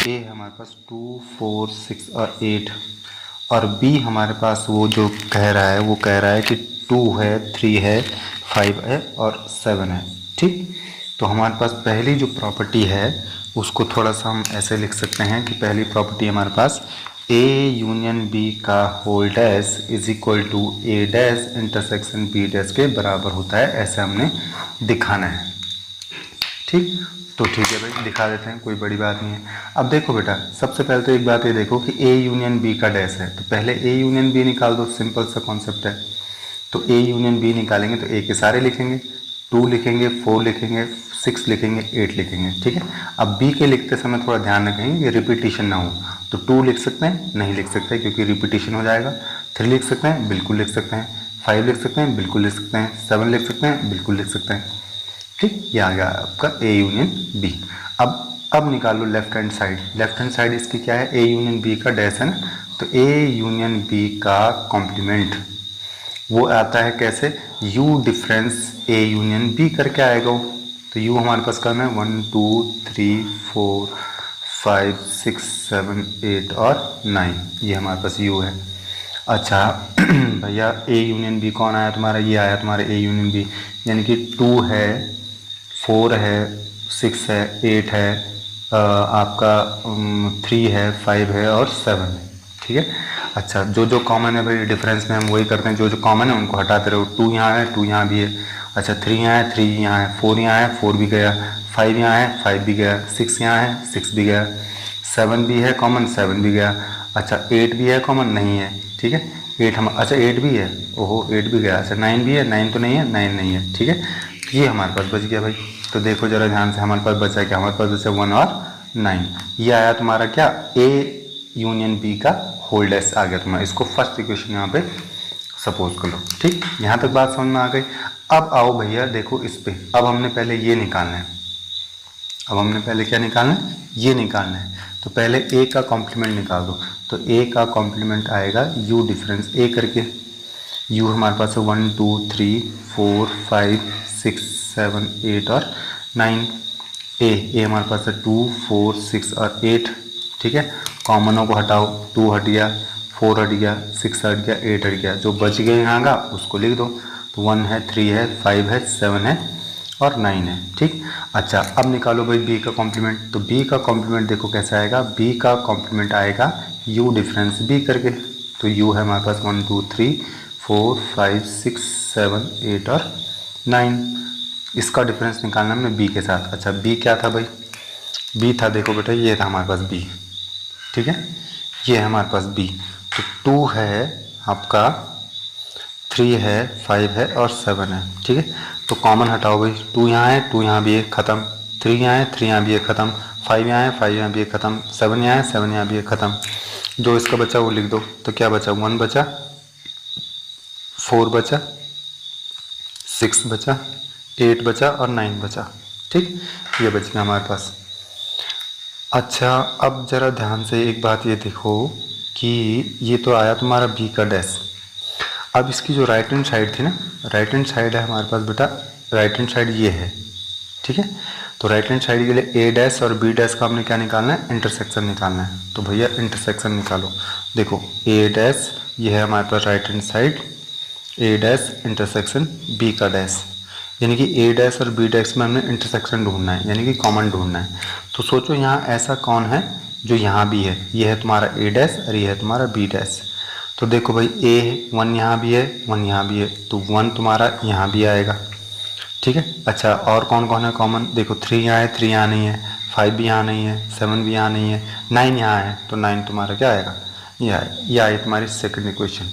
ए हमारे पास 2 4 6 और 8, और बी हमारे पास वो जो कह रहा है, वो कह रहा है कि 2 है, 3 है, 5 है और 7 है। ठीक, तो हमारे पास पहली जो प्रॉपर्टी है उसको थोड़ा सा हम ऐसे लिख सकते हैं कि पहली प्रॉपर्टी हमारे पास ए यूनियन बी का whole dash is equal to A dash intersection B dash के बराबर होता है, ऐसे हमने दिखाना है। ठीक, तो ठीक है भाई, दिखा देते हैं, कोई बड़ी बात नहीं है। अब देखो बेटा, सबसे पहले तो एक बात ये देखो कि ए यूनियन बी का डैश है, तो पहले ए यूनियन बी निकाल दो, सिंपल सा कॉन्सेप्ट है। तो ए यूनियन बी निकालेंगे तो ए के सारे लिखेंगे, 2 लिखेंगे, 4 लिखेंगे, 6 लिखेंगे, 8 लिखेंगे। ठीक है, अब बी के लिखते समय थोड़ा ध्यान रखेंगे कि रिपीटिशन ना हो। तो 2 लिख सकते हैं, नहीं लिख सकते क्योंकि रिपीटिशन हो जाएगा। 3 लिख सकते हैं, बिल्कुल लिख सकते हैं। 5 लिख सकते हैं, बिल्कुल लिख सकते हैं। 7 लिख सकते हैं, बिल्कुल लिख सकते हैं। ठीक, ये आ गया आपका ए यूनियन बी। अब निकालो left hand side. Left hand side इसकी क्या है, ए यूनियन बी का डैश है ना, तो ए यूनियन बी का कॉम्प्लीमेंट वो आता है कैसे, U difference A union B करके आएगा वो। तो यू हमारे पास करना है 1 2 3 4 5 6 7 8 और 9, ये हमारे पास यू है। अच्छा भैया ए यूनियन बी कौन आया तुम्हारा, ये आया तुम्हारा ए यूनियन बी, यानी कि 2 है, 4 है, 6 है, 8 है, आपका 3 है, 5 है और 7 है। ठीक है, अच्छा जो जो कॉमन है भाई डिफरेंस में हम वही करते हैं, जो जो कॉमन है उनको हटाते रहो। 2 यहाँ है, 2 यहाँ भी है। अच्छा 3 यहाँ है, 3 यहाँ है, 4 यहाँ है, 4 भी गया, 5 यहाँ है, 5 भी गया, 6 यहाँ है, 6 भी गया, 7 भी है कॉमन, 7 भी गया। अच्छा 8 भी है कॉमन, नहीं है। ठीक है, 8 हम, अच्छा 8 भी है, ओहो 8 भी गया। अच्छा 9 भी है, 9 तो नहीं है, 9 नहीं है। ठीक है, तो ये हमारे पास बच गया भाई। तो देखो जरा ध्यान से, हमारे पास बचा क्या, हमारे पास बचा 1 और 9। ये आया तुम्हारा क्या, ए यूनियन बी का होल डैश आ गया तुम्हारा। इसको फर्स्ट इक्वेशन यहाँ पे सपोज कर लो। ठीक, यहाँ तक बात समझ में आ गई। अब आओ भैया देखो इस पे, अब हमने पहले ये निकालना है। अब हमने पहले क्या निकालना है, ये निकालना है। तो पहले ए का कॉम्प्लीमेंट निकाल दो। तो ए का कॉम्प्लीमेंट आएगा यू डिफरेंस ए करके। यू हमारे पास है 1 2 3 4 5 6 7 8 और 9। ए हमारे पास है 2 4 6 और 8। ठीक है, कॉमनों को हटाओ, 2 हट गया, 4 हट गया, 6 हट गया, 8 हट गया, जो बच गए यहाँ का उसको लिख दो। तो 1 है, 3 है, 5 है, 7 है और 9 है। ठीक, अच्छा अब निकालो भाई बी का कॉम्प्लीमेंट। तो बी का कॉम्प्लीमेंट देखो कैसा आएगा, बी का कॉम्प्लीमेंट आएगा यू डिफरेंस बी करके। तो यू है हमारे पास 1 2 3 4 5 6 7 8 और 9। इसका डिफरेंस निकालना हमने बी के साथ। अच्छा बी क्या था भाई, बी था देखो बेटा, ये था हमारे पास बी। ठीक है, ये है हमारे पास बी। तो 2 है आपका, 3 है, 5 है और 7 है। ठीक है, तो कॉमन हटाओ भाई, 2 यहाँ है, 2 यहाँ भी है ख़त्म, 3 यहाँ है, 3 यहाँ भी है ख़त्म, 5 यहाँ है, 5 यहाँ भी है ख़त्म, 7 यहाँ है, 7 यहाँ भी है ख़त्म। जो इसका बचा वो लिख दो। तो क्या बचा, 1 बचा, 4 बचा, 6 बचा, 8 बचा और 9 बचा। ठीक, ये बच गया हमारे पास। अच्छा अब ज़रा ध्यान से एक बात ये देखो कि ये तो आया तुम्हारा बी का डैश। अब इसकी जो राइट हैंड साइड थी ना, राइट हैंड साइड है हमारे पास बेटा, राइट हैंड साइड ये है। ठीक है, तो राइट हैंड साइड के लिए ए डैश और बी डैश का हमने क्या निकालना है, इंटरसेक्शन निकालना है। तो भैया इंटरसेक्शन निकालो। देखो ए डैश ये है हमारे पास राइट हैंड साइड, ए डैश इंटरसेक्शन बी का डैश, यानी कि ए डैश और बी डैश में हमने इंटरसेक्शन ढूंढना है, यानी कि कॉमन ढूंढना है। तो सोचो यहाँ ऐसा कौन है जो यहाँ भी है, ये है तुम्हारा ए डैश और ये है तुम्हारा बी डैश। तो देखो भाई ए 1 यहाँ भी है, 1 यहाँ भी है, तो 1 तुम्हारा यहाँ भी आएगा। ठीक है, अच्छा और कौन कौन है कॉमन, देखो 3 यहाँ है, 3 यहाँ नहीं है, 5 भी यहाँ नहीं है, 7 भी यहाँ नहीं है, 9 यहाँ है, तो 9 तुम्हारा क्या आएगा, ये आए तुम्हारी सेकंड इक्वेशन।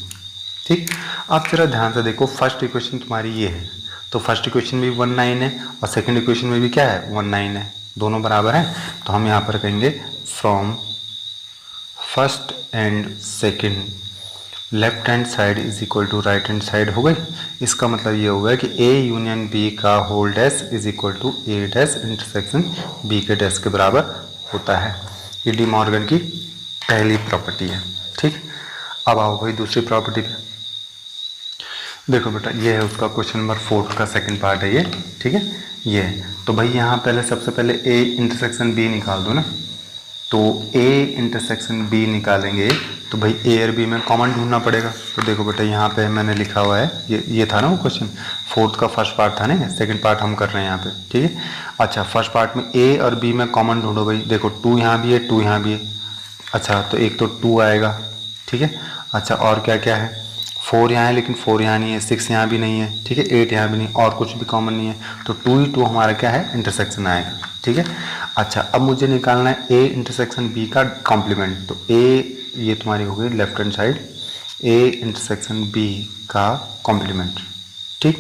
ठीक। अब जरा ध्यान से देखो, फर्स्ट इक्वेशन तुम्हारी ये है, तो फर्स्ट इक्वेशन में भी 19 है और सेकंड इक्वेशन में भी क्या है 19 है, दोनों बराबर हैं। तो हम यहाँ पर कहेंगे from first and second left hand side is equal to right hand side हो गई। इसका मतलब ये हो गया कि ए यूनियन बी का whole dash is equal to A dash intersection B के डैश के बराबर होता है। ये डी मॉर्गन की पहली प्रॉपर्टी है। ठीक, अब आओ भाई दूसरी प्रॉपर्टी पे। देखो बेटा, ये है उसका क्वेश्चन नंबर 4 का सेकंड पार्ट है ये। ठीक है, ये है। तो भाई यहाँ पहले सबसे पहले ए इंटरसेक्शन बी निकाल दो ना। तो ए इंटरसेक्शन बी निकालेंगे तो भाई ए और बी में कॉमन ढूंढना पड़ेगा। तो देखो बेटा, यहाँ पे मैंने लिखा हुआ है, ये था ना वो क्वेश्चन, 4 का फर्स्ट पार्ट था ना, सेकंड पार्ट हम कर रहे हैं यहाँ पे। ठीक है, अच्छा फर्स्ट पार्ट में ए और बी में कॉमन ढूंढो भाई। देखो 2 यहाँ भी है, 2 यहाँ भी है। अच्छा तो एक तो 2 आएगा। ठीक है, अच्छा और क्या क्या है, 4 यहाँ है लेकिन 4 यहाँ नहीं है, 6 यहाँ भी नहीं है। ठीक है, 8 यहाँ भी नहीं, और कुछ भी कॉमन नहीं है। तो 2 ही 2 हमारा क्या है इंटरसेक्शन आएगा। ठीक है, अच्छा अब मुझे निकालना है ए इंटरसेक्शन बी का कॉम्प्लीमेंट। तो ए ये तुम्हारी हो गई left hand side, A intersection B का कॉम्प्लीमेंट। ठीक,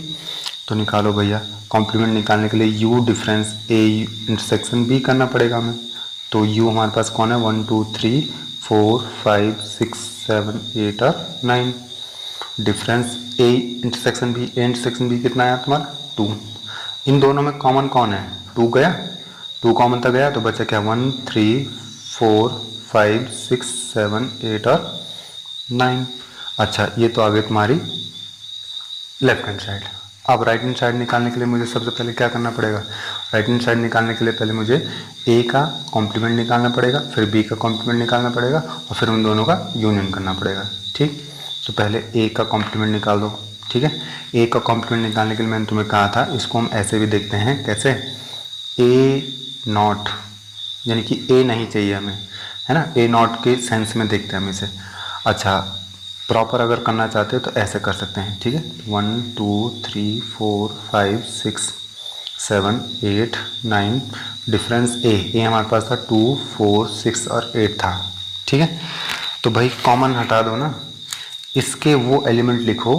तो निकालो भैया। कॉम्प्लीमेंट निकालने के लिए U difference A intersection B करना पड़ेगा हमें। तो यू हमारे पास कौन है, 1 2 3 4 5 6 7 8 और 9। Difference A intersection B, A intersection B कितना आया तुम्हारा 2। इन दोनों में कॉमन कौन है, 2 गया, 2 कॉमन तक गया तो बचा क्या 1 3 4 5 6 7 8 और 9। अच्छा ये तो आ गई तुम्हारी लेफ्ट हैंड साइड। अब राइट हैंड साइड निकालने के लिए मुझे सबसे पहले क्या करना पड़ेगा, राइट हैंड साइड निकालने के लिए पहले मुझे ए का कॉम्प्लीमेंट निकालना पड़ेगा, फिर बी का कॉम्प्लीमेंट निकालना पड़ेगा और फिर उन दोनों का यूनियन करना पड़ेगा। ठीक, तो पहले ए का कॉम्प्लीमेंट निकाल दो। ठीक है, ए का कॉम्प्लीमेंट निकालने के लिए मैंने तुम्हें कहा था, इसको हम ऐसे भी देखते हैं, कैसे, ए नॉट, यानी कि ए नहीं चाहिए हमें, है ना, ए नॉट के सेंस में देखते हैं हम इसे। अच्छा प्रॉपर अगर करना चाहते हो तो ऐसे कर सकते हैं। ठीक है, 1 2 3 4 5 6 7 8 9। डिफरेंस ए हमारे पास था 2 4 6 और 8 था। ठीक है, तो भाई कॉमन हटा दो ना, इसके वो एलिमेंट लिखो,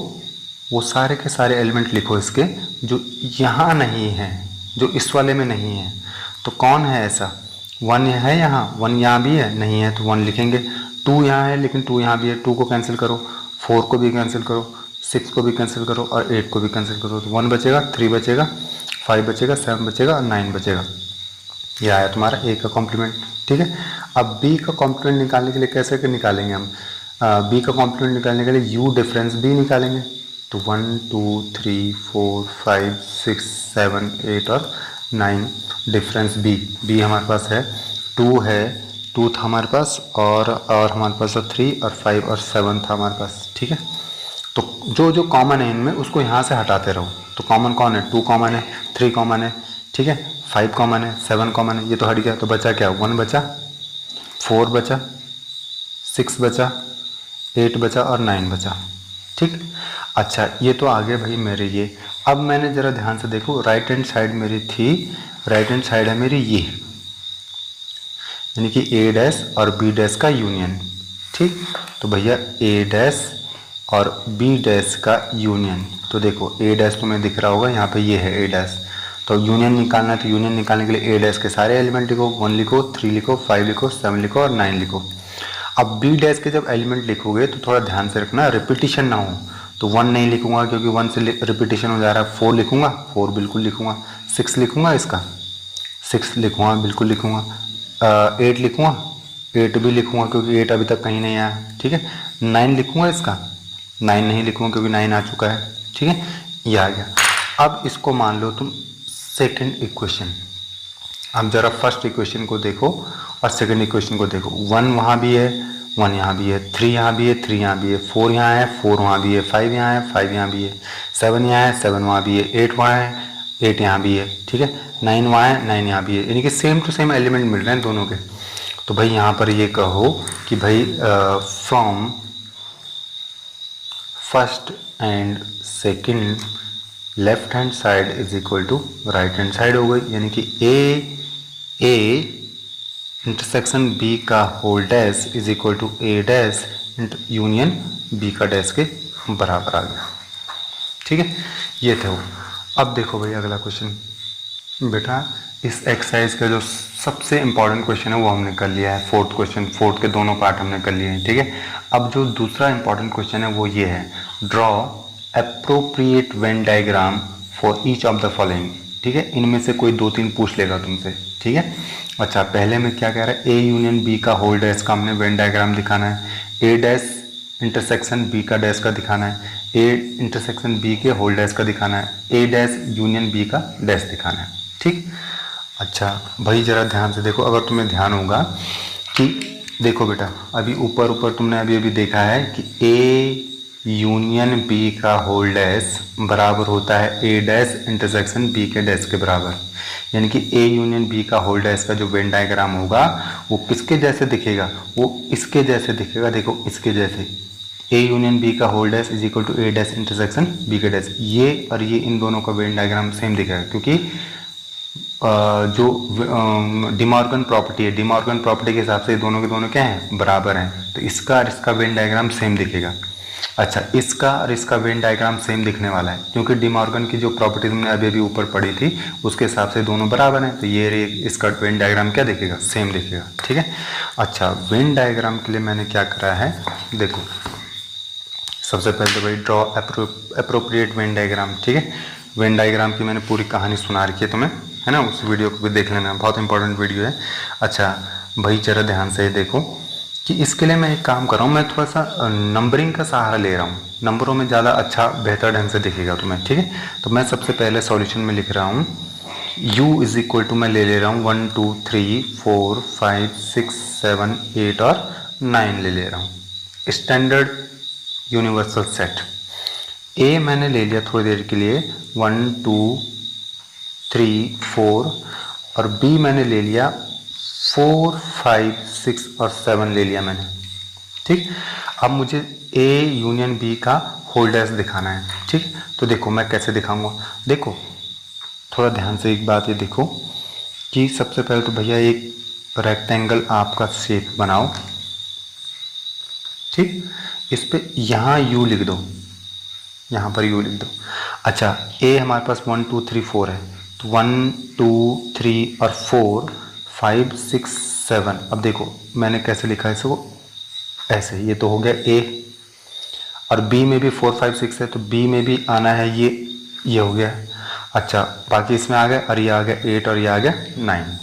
वो सारे के सारे एलिमेंट लिखो इसके जो यहाँ नहीं है, जो इस वाले में नहीं है। तो कौन है ऐसा, 1 है यहाँ, 1 यहाँ भी है, नहीं है तो 1 लिखेंगे। 2 यहाँ है लेकिन 2 यहाँ भी है, 2 को कैंसिल करो, 4 को भी कैंसिल करो, 6 को भी कैंसिल करो और 8 को भी कैंसिल करो। तो 1 बचेगा, 3 बचेगा, 5 बचेगा, 7 बचेगा और 9 बचेगा। ये आया तुम्हारा ए का कॉम्प्लीमेंट। ठीक है, अब बी का कॉम्प्लीमेंट निकालने के लिए कैसे निकालेंगे हम, बी का कॉम्प्लीमेंट निकालने के लिए यू डिफरेंस बी निकालेंगे। तो 1 2 3 4 5 6 7 8 और 9। डिफरेंस बी हमारे पास है 2 है, 2 था हमारे पास और हमारे पास 3 और 5 और 7 था हमारे पास। ठीक है, तो जो जो कॉमन है इनमें उसको यहाँ से हटाते रहो। तो कॉमन कौन है, 2 कॉमन है, 3 कॉमन है, ठीक है, 5 कॉमन है, 7 कॉमन है, ये तो हट गया। तो बचा क्या, 1 बचा, 4 बचा, 6 बचा, 8 बचा और 9 बचा। ठीक, अच्छा ये तो आगे भाई मेरे ये। अब मैंने ज़रा ध्यान से देखो, राइट हैंड साइड मेरी थी, राइट हैंड साइड है मेरी ये, यानी कि ए डैश और बी डैश का यूनियन। ठीक, तो भैया ए डैश और बी डैश का यूनियन। तो देखो ए डैश तुम्हें दिख रहा होगा यहाँ पे, ये है ए डैश। तो यूनियन निकालना है, तो यूनियन निकालने के लिए ए डैश के सारे एलिमेंट लिखो, 1 लिखो, 3 लिखो, 5 लिखो, 7 लिखो और 9 लिखो। अब बी डैश के जब एलिमेंट लिखोगे तो थोड़ा ध्यान से रखना, रिपीटिशन ना हो। तो 1 नहीं लिखूंगा क्योंकि 1 से रिपीटिशन हो जा रहा है। 4 लिखूंगा, 4 बिल्कुल लिखूंगा। 6 लिखूंगा, इसका 6 लिखूंगा, बिल्कुल लिखूंगा। 8 लिखूंगा, 8 भी लिखूंगा क्योंकि 8 अभी तक कहीं नहीं आया। ठीक है, 9 लिखूंगा, इसका 9 नहीं लिखूंगा क्योंकि 9 आ चुका है। ठीक है, ये आ गया। अब इसको मान लो तुम सेकंड इक्वेशन। अब जरा फर्स्ट इक्वेशन को देखो और सेकंड इक्वेशन को देखो। 1 वहाँ भी है, 1 यहाँ भी है, 3 यहाँ भी है, 3 यहाँ भी है, 4 यहाँ है, 4 वहाँ भी है, 5 यहाँ है, 5 यहाँ भी है, 7 यहाँ है, 7 वहाँ भी है, 8 वहाँ है, 8 यहाँ भी है। ठीक है, 9 वहाँ है, 9 यहाँ भी है, यानी कि सेम टू सेम एलिमेंट मिल रहे हैं दोनों के। तो भाई यहाँ पर ये कहो कि भाई from first and second left hand side is equal to right hand side हो गई, यानी कि ए इंटरसेक्शन बी का whole dash is equal to A dash union B का डैश के बराबर आ गया। ठीक है, ये थे वो। अब देखो भाई अगला क्वेश्चन। बेटा इस एक्सरसाइज का जो सबसे इम्पॉर्टेंट क्वेश्चन है वो हमने कर लिया है, फोर्थ क्वेश्चन, फोर्थ के दोनों पार्ट हमने कर लिए हैं। ठीक है, अब जो दूसरा इम्पॉर्टेंट क्वेश्चन है वो ये है, draw appropriate Venn diagram for each of the following. ठीक है, इनमें से कोई 2-3 पूछ लेगा तुमसे। ठीक है, अच्छा पहले में क्या कह रहा है, ए यूनियन बी का होल डैश का हमने वेन डायग्राम दिखाना है, ए डैश इंटरसेक्शन बी का डैश का दिखाना है, ए इंटरसेक्शन बी के होल डैश का दिखाना है, ए डैश यूनियन बी का डैश दिखाना है। ठीक, अच्छा भाई जरा ध्यान से देखो, अगर तुम्हें ध्यान होगा कि देखो बेटा अभी ऊपर ऊपर तुमने अभी अभी देखा है कि ए यूनियन बी का होल डैश बराबर होता है ए डैश इंटरसेक्शन बी के डैश के बराबर। यानी कि ए यूनियन बी का होल डैश का जो वेन डायग्राम होगा वो किसके जैसे दिखेगा, वो इसके जैसे दिखेगा। देखो इसके जैसे, ए यूनियन बी का whole dash is equal to A dash intersection B के डैश। ये और ये इन दोनों का वेन डायग्राम सेम दिखेगा, क्योंकि जो डिमॉर्गन प्रॉपर्टी है, डिमॉर्गन प्रॉपर्टी के हिसाब से दोनों के दोनों क्या हैं, बराबर हैं। तो इसका और इसका वेन डायग्राम सेम दिखेगा। अच्छा इसका और इसका वेन डायग्राम सेम दिखने वाला है, क्योंकि डिमॉर्गन की जो प्रॉपर्टी तुमने अभी अभी ऊपर पढ़ी थी उसके हिसाब से दोनों बराबर हैं। तो ये इसका वेन डायग्राम क्या दिखेगा, सेम दिखेगा। ठीक है, अच्छा वेन डायग्राम के लिए मैंने क्या करा है, देखो सबसे पहले तो भाई ड्रॉ अप्रोप्रिएट वेन डायग्राम। ठीक है, वेन डायग्राम की मैंने पूरी कहानी सुना रखी है तुम्हें, है ना, उस वीडियो को भी देख लेना, बहुत इंपॉर्टेंट वीडियो है। अच्छा भाई जरा ध्यान से देखो कि इसके लिए मैं एक काम कर रहा हूँ, मैं थोड़ा सा नंबरिंग का सहारा ले रहा हूँ, नंबरों में ज़्यादा अच्छा बेहतर ढंग से दिखेगा तुम्हें। ठीक है, तो मैं सबसे पहले सॉल्यूशन में लिख रहा हूँ u इज इक्वल टू, मैं ले रहा हूँ 1 2 3 4 5 6 7 8 और 9 ले रहा हूँ, स्टैंडर्ड यूनिवर्सल सेट। ए मैंने ले लिया थोड़ी देर के लिए 1 2 3 4 और बी मैंने ले लिया 4 5 6 और 7 ले लिया मैंने। ठीक, अब मुझे ए यूनियन बी का होल डैश दिखाना है। ठीक, तो देखो मैं कैसे दिखाऊंगा, देखो थोड़ा ध्यान से एक बात ये देखो कि सबसे पहले तो भैया एक रेक्टेंगल आपका शेप बनाओ। ठीक, इस पे यहाँ u लिख दो, यहाँ पर u लिख दो। अच्छा a हमारे पास 1 2 3 4 है, तो 1 2 3 और 4 5 6 7। अब देखो मैंने कैसे लिखा है इसको, ऐसे, ये तो हो गया a, और b में भी 4 5 6 है तो b में भी आना है ये हो गया। अच्छा बाकी इसमें आ गया, और ये आ गया 8 और ये आ गया 9।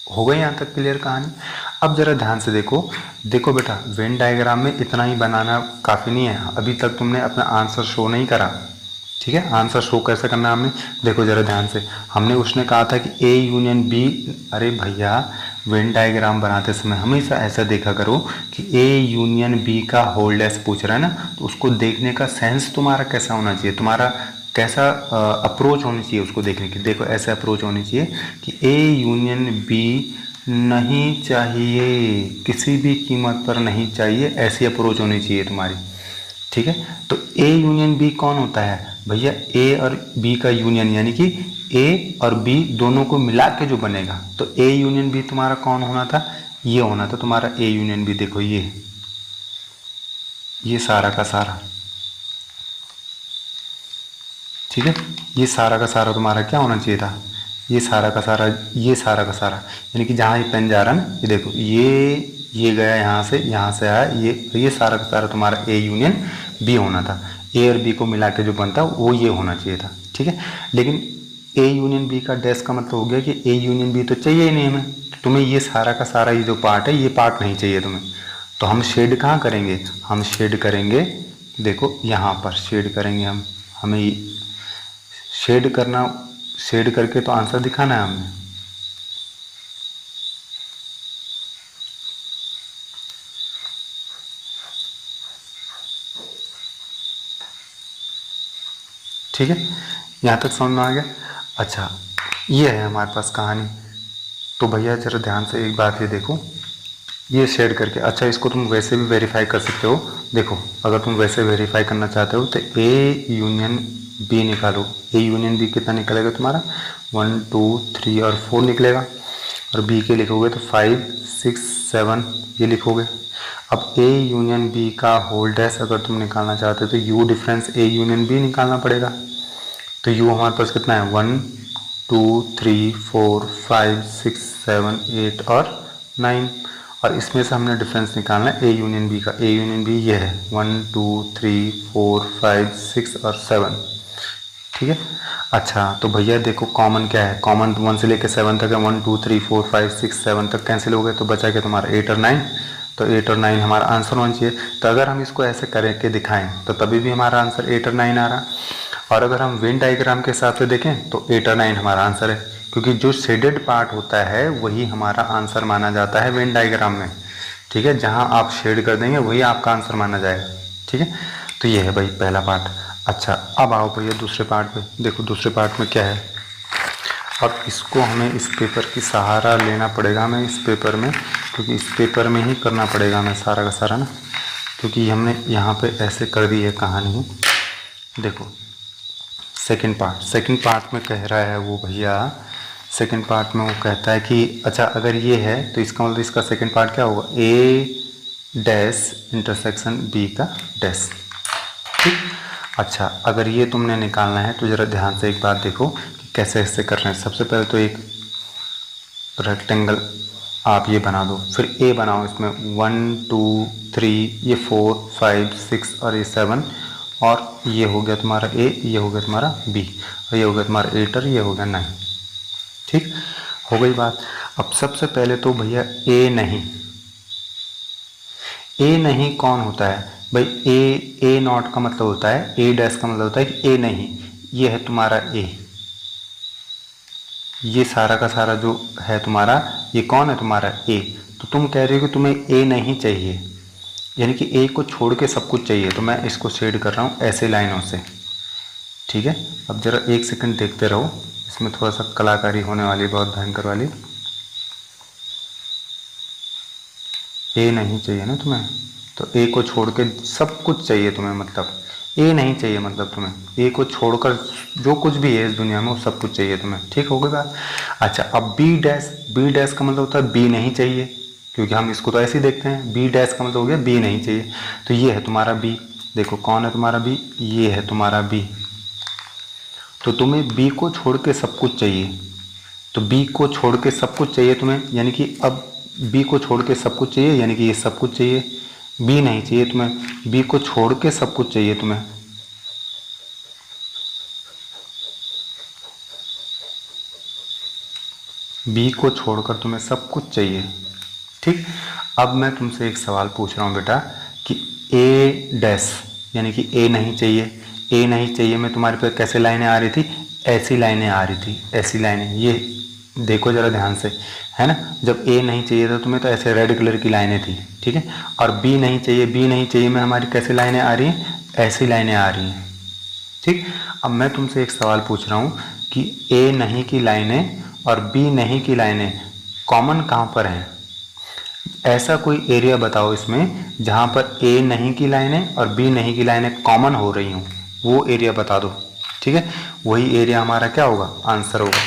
हो गई यहाँ तक क्लियर कहानी। अब जरा ध्यान से देखो, देखो बेटा वेन डायग्राम में इतना ही बनाना काफ़ी नहीं है, अभी तक तुमने अपना आंसर शो नहीं करा। ठीक है, आंसर शो कैसे करना हमने, देखो जरा ध्यान से, हमने उसने कहा था कि ए यूनियन बी। अरे भैया वेन डायग्राम बनाते समय हमेशा ऐसा देखा करो कि ए यूनियन बी का होल डैश पूछ रहा है ना, तो उसको देखने का सेंस तुम्हारा कैसा होना चाहिए, तुम्हारा कैसा अप्रोच होनी चाहिए उसको देखने की। देखो ऐसे अप्रोच होनी चाहिए कि ए यूनियन बी नहीं चाहिए, किसी भी कीमत पर नहीं चाहिए, ऐसी अप्रोच होनी चाहिए तुम्हारी। ठीक है, तो ए यूनियन बी कौन होता है भैया, ए और बी का यूनियन, यानी कि ए और बी दोनों को मिला के जो बनेगा। तो ए यूनियन बी तुम्हारा कौन होना था, ये होना था तुम्हारा ए यूनियन बी। देखो ये सारा का सारा, ठीक है, ये सारा का सारा तुम्हारा क्या होना चाहिए था, ये सारा का सारा, ये सारा का सारा, यानी कि जहाँ ये पेन जा रहा है ना, ये देखो ये गया यहाँ से आया, ये सारा का सारा तुम्हारा ए यूनियन बी होना था। ए और बी को मिला के जो बनता वो ये होना चाहिए था। ठीक है, लेकिन ए यूनियन बी का डैश का मतलब हो गया कि ए यूनियन बी तो चाहिए ही नहीं हमें, तुम्हें ये सारा का सारा ये जो पार्ट है ये पार्ट नहीं चाहिए तुम्हें। तो हम शेड कहाँ करेंगे, हम शेड करेंगे, देखो यहाँ पर शेड करेंगे हम, हमें शेड करना, शेड करके तो आंसर दिखाना है हमने। ठीक है, यहाँ तक समझ में आ गया। अच्छा ये है हमारे पास कहानी। तो भैया जरा ध्यान से एक बात ये देखो, ये शेड करके, अच्छा इसको तुम वैसे भी वेरीफाई कर सकते हो। देखो अगर तुम वैसे वेरीफाई करना चाहते हो तो ए यूनियन बी निकालो, ए यूनियन बी कितना निकलेगा तुम्हारा, 1 2 3 और 4 निकलेगा। और बी के लिखोगे तो 5 6 7 ये लिखोगे। अब ए यूनियन बी का होल डैश अगर तुम निकालना चाहते हो तो U difference A union B निकालना पड़ेगा। तो यू हमारे पास कितना है 1 2 3 4 5 6 7 8 और 9, और इसमें से हमने डिफरेंस निकालना है ए यूनियन बी का। ए यूनियन बी ये है 1 2 3 4 5 6 और 7, ठीक है। अच्छा तो भैया देखो कॉमन क्या है, कॉमन 1 से लेकर 7 तक है, 1 2 3 4 5 6 7 तक कैंसिल हो गए, तो बचा क्या तुम्हारा 8 और 9। तो 8 और 9 हमारा आंसर होना चाहिए। तो अगर हम इसको ऐसे करके दिखाएं तो तभी भी हमारा आंसर 8 और 9 आ रहा। और अगर हम वेन डायग्राम के हिसाब से देखें तो 8 और 9 हमारा आंसर है, क्योंकि जो शेडेड पार्ट होता है वही हमारा आंसर माना जाता है वेन डायग्राम में, ठीक है। जहां आप शेड कर देंगे वही आपका आंसर माना जाएगा, ठीक है। तो ये है भाई पहला पार्ट। अच्छा अब आओ भैया दूसरे पार्ट पे। देखो दूसरे पार्ट में क्या है, अब इसको हमें इस पेपर की सहारा लेना पड़ेगा हमें इस पेपर में, क्योंकि इस पेपर में ही करना पड़ेगा हमें सारा का सारा ना, क्योंकि हमने यहाँ पे ऐसे कर दी है कहानी। देखो सेकंड पार्ट में कह रहा है वो भैया, सेकंड पार्ट में वो कहता है कि अच्छा अगर ये है तो इसका मतलब इसका सेकंड पार्ट क्या होगा, ए डैश इंटरसेक्शन बी का डैश, ठीक। अच्छा अगर ये तुमने निकालना है तो ज़रा ध्यान से एक बात देखो कि कैसे ऐसे कर रहे हैं। सबसे पहले तो एक रेक्टेंगल आप ये बना दो, फिर ए बनाओ, इसमें 1 2 3 ये 4 5 6 और ये 7, और ये हो गया तुम्हारा ए, ये हो गया तुम्हारा बी, और ये हो गया तुम्हारा 8 और ये हो गया 9, ठीक हो गई बात। अब सबसे पहले तो भैया ए नहीं कौन होता है भाई, ए नॉट का मतलब होता है, ए डैश का मतलब होता है कि ए नहीं, ये है तुम्हारा ए, ये सारा का सारा जो है तुम्हारा ये कौन है तुम्हारा ए। तो तुम कह रहे हो कि तुम्हें ए नहीं चाहिए, यानी कि ए को छोड़ के सब कुछ चाहिए, तो मैं इसको शेड कर रहा हूँ ऐसे लाइनों से, ठीक है। अब जरा एक सेकंड देखते रहो, इसमें थोड़ा सा कलाकारी होने वाली बहुत भयंकर वाली। ए नहीं चाहिए ना तुम्हें, तो ए को छोड़ के सब कुछ चाहिए तुम्हें, मतलब ए नहीं चाहिए मतलब तुम्हें ए को छोड़कर जो कुछ भी है इस दुनिया में वो सब कुछ चाहिए तुम्हें, ठीक हो गई बात। अच्छा अब बी डैश का मतलब होता है बी नहीं चाहिए, क्योंकि हम इसको तो ऐसे ही देखते हैं, बी डैश का मतलब हो गया बी नहीं चाहिए। तो ये है तुम्हारा बी, देखो कौन है तुम्हारा बी, ये है तुम्हारा बी। तो तुम्हें बी को छोड़ के सब कुछ चाहिए, तो बी को छोड़ के सब कुछ चाहिए तुम्हें, यानी कि अब बी को छोड़ के सब कुछ चाहिए, यानी कि ये सब कुछ चाहिए, बी नहीं चाहिए तुम्हें, बी को छोड़ के सब कुछ चाहिए तुम्हें। बी को छोड़कर तुम्हें सब कुछ चाहिए, ठीक। अब मैं तुमसे एक सवाल पूछ रहा हूँ बेटा कि ए डैश यानी कि ए नहीं चाहिए, ए नहीं चाहिए में तुम्हारे पे कैसे लाइनें आ रही थी, ऐसी लाइनें आ रही थी, ऐसी लाइनें, ये देखो जरा ध्यान से, है ना। जब ए नहीं चाहिए था तुम्हें तो ऐसे रेड कलर की लाइनें थी, ठीक है। और बी नहीं चाहिए में हमारी कैसे लाइनें आ रही हैं, ऐसी लाइनें आ रही हैं, ठीक। अब मैं तुमसे एक सवाल पूछ रहा हूँ कि ए नहीं की लाइनें और बी नहीं की लाइनें कॉमन कहाँ पर हैं, ऐसा कोई एरिया बताओ इसमें जहाँ पर ए नहीं की लाइनें और बी नहीं की लाइनें कॉमन हो रही हों, वो एरिया बता दो, ठीक है। वही एरिया हमारा क्या होगा, आंसर होगा।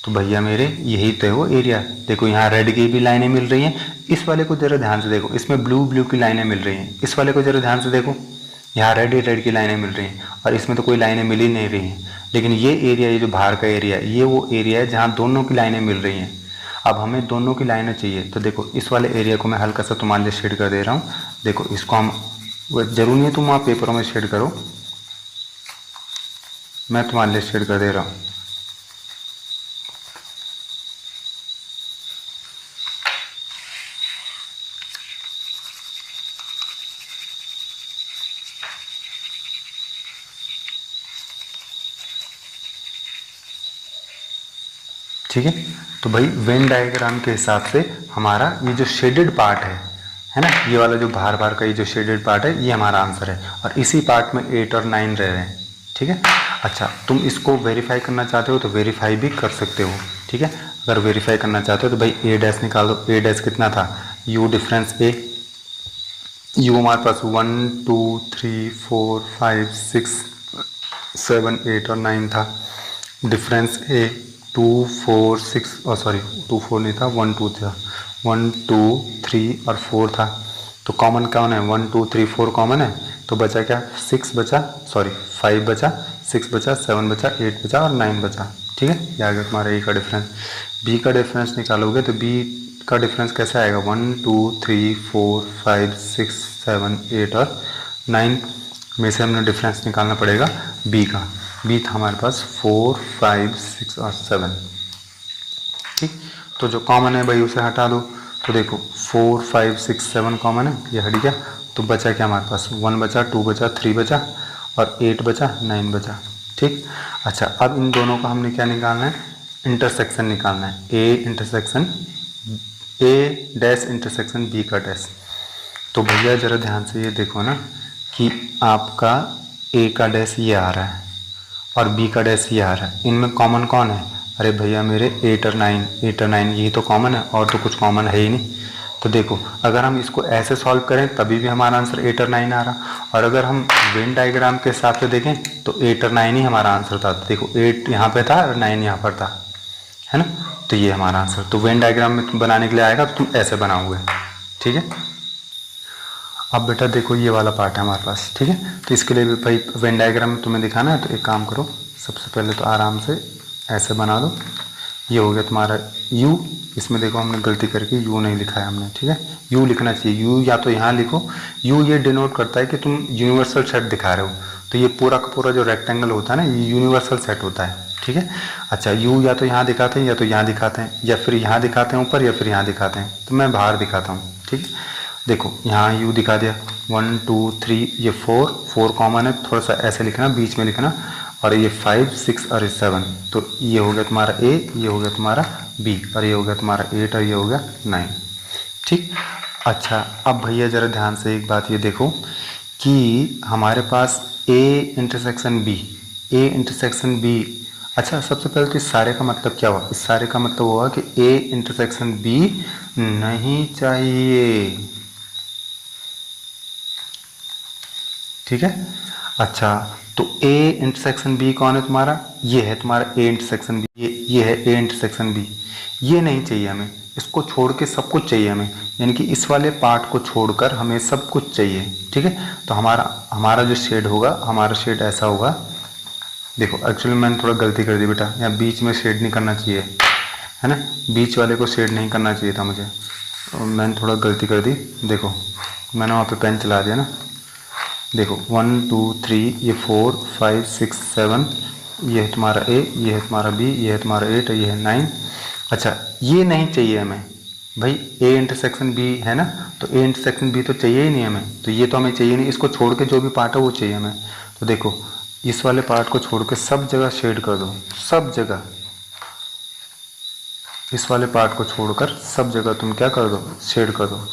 तो भैया मेरे यही तो है वो एरिया। देखो यहाँ रेड की भी लाइनें मिल रही हैं, इस वाले को जरा ध्यान से देखो, इसमें ब्लू की लाइनें मिल रही हैं, इस वाले को जरा ध्यान से देखो, यहाँ रेड की लाइनें मिल रही हैं, और इसमें तो कोई लाइनें मिल ही नहीं रही हैं। लेकिन ये एरिया, ये जो बाहर का एरिया, ये वो एरिया है जहाँ दोनों की लाइनें मिल रही हैं। अब हमें दोनों की लाइनें चाहिए, तो देखो इस वाले एरिया को मैं हल्का सा तुम्हारे लिए शेड कर दे रहा हूँ। देखो इसको हम, जरूरी है तुम वहाँ पेपरों में शेड करो, मैं तुम्हारे लिए शेड कर दे रहा हूँ। ठीक है। तो भाई वेन डायग्राम के हिसाब से हमारा ये जो शेडेड पार्ट है ना, ये वाला जो बाहर बाहर का ये जो शेडेड पार्ट है ये हमारा आंसर है, और इसी पार्ट में 8 और 9 रह रहे हैं, ठीक है। अच्छा तुम इसको वेरीफाई करना चाहते हो तो वेरीफाई भी कर सकते हो, ठीक है। अगर वेरीफाई करना चाहते हो तो भाई ए डैश निकाल दो, ए डैश कितना था, यू डिफरेंस ए, यू हमारे पास 1 2 3 4 5 6 7 8 और 9 था, डिफरेंस ए 2 4 6 सॉरी 2 4 नहीं था, 1 2 था, 1 2 3 और 4 था। तो कॉमन कौन है? 1 2 3 4 कॉमन है, तो बचा क्या? 6 बचा, सॉरी 5 बचा, 6 बचा, 7 बचा, 8 बचा और 9 बचा। ठीक है, ये आ गया तुम्हारा ए का डिफरेंस। बी का डिफरेंस निकालोगे तो बी का डिफरेंस कैसे आएगा? 1 2 3 4 5 6 7 8 और 9 में से हमने डिफरेंस निकालना पड़ेगा बी का। बी था हमारे पास 4 5 6 और 7। ठीक, तो जो कॉमन है भाई उसे हटा दो। तो देखो 4 5 6 7 कॉमन है, ये हट गया। तो बचा क्या हमारे पास? 1 बचा, 2 बचा, 3 बचा और 8 बचा, 9 बचा। ठीक, अच्छा अब इन दोनों का हमने क्या निकालना है? इंटरसेक्शन निकालना है। A intersection A dash intersection B का डैश। तो भैया ज़रा ध्यान से ये देखो ना कि आपका ए का डैश ये आ रहा है और बी का डैश ये आ रहा है, इनमें कॉमन कौन है? अरे भैया मेरे 8 और 9, 8 और 9 यही तो कॉमन है, और तो कुछ कॉमन है ही नहीं। तो देखो अगर हम इसको ऐसे सॉल्व करें तभी भी हमारा आंसर 8 और 9 आ रहा, और अगर हम वेन डायग्राम के हिसाब से देखें तो 8 और 9 ही हमारा आंसर था। देखो 8 यहाँ पे था और 9 यहाँ पर था, है ना? तो ये हमारा आंसर। तो वेन डायग्राम में तुम बनाने के लिए आएगा तो तुम ऐसे बनाओगे। ठीक है, अब बेटा देखो ये वाला पार्ट है हमारे पास। ठीक है, तो इसके लिए भी भाई वेन डायग्राम में तुम्हें दिखाना है, तो एक काम करो, सबसे पहले तो आराम से ऐसे बना दो। ये हो गया तुम्हारा यू। इसमें देखो हमने गलती करके यू नहीं लिखा है हमने। ठीक है, यू लिखना चाहिए, यू या तो यहाँ लिखो। यू ये डिनोट करता है कि तुम यूनिवर्सल सेट दिखा रहे हो, तो ये पूरा का पूरा जो रेक्टेंगल होता है ना, ये यूनिवर्सल सेट होता है। ठीक है, अच्छा यू या तो यहाँ दिखाते हैं या तो यहाँ दिखाते हैं, या फिर यहाँ दिखाते हैं ऊपर, या फिर यहाँ दिखाते हैं। तो मैं बाहर दिखाता हूँ। ठीक है, देखो यहाँ यू दिखा दिया, 1 2 3, ये 4 कॉमन है, थोड़ा सा ऐसे लिखना, बीच में लिखना, और ये 5 6 और ये 7। तो ये हो गया तुम्हारा ए, ये हो गया तुम्हारा बी, और ये हो गया तुम्हारा 8 और ये हो गया 9। ठीक, अच्छा अब भैया ज़रा ध्यान से एक बात ये देखो कि हमारे पास A intersection B, A intersection B. अच्छा सबसे पहले तो इस सारे का मतलब क्या हुआ? इस सारे का मतलब हुआ कि ए इंटरसेक्शन बी नहीं चाहिए। ठीक है, अच्छा तो ए इंटरसेक्शन बी कौन है तुम्हारा? ये है तुम्हारा ए इंटरसेक्शन बी, ये है ए इंटरसेक्शन बी। ये नहीं चाहिए हमें, इसको छोड़ के सब कुछ चाहिए हमें, यानी कि इस वाले पार्ट को छोड़कर हमें सब कुछ चाहिए। ठीक है, तो हमारा जो शेड होगा, हमारा शेड ऐसा होगा। देखो एक्चुअली मैंने थोड़ा गलती कर दी बेटा, यहाँ बीच में शेड नहीं करना चाहिए, है ना? बीच वाले को शेड नहीं करना चाहिए था मुझे, मैंने थोड़ा गलती कर दी। देखो मैंने वहाँ पे पेन चला दिया ना। देखो 1 2 3, ये 4 5 6 7, ये है तुम्हारा ए, ये है तुम्हारा बी, ये है तुम्हारा 8 और ये है 9। अच्छा ये नहीं चाहिए हमें भाई, ए इंटरसेक्शन बी है ना, तो ए इंटरसेक्शन बी तो चाहिए ही नहीं हमें, तो ये तो हमें चाहिए नहीं। इसको छोड़ के जो भी पार्ट है वो चाहिए हमें। तो देखो इस वाले पार्ट को छोड़ के सब जगह शेड कर दो, सब जगह। इस वाले पार्ट को छोड़कर सब जगह तुम क्या कर दो? शेड कर दो।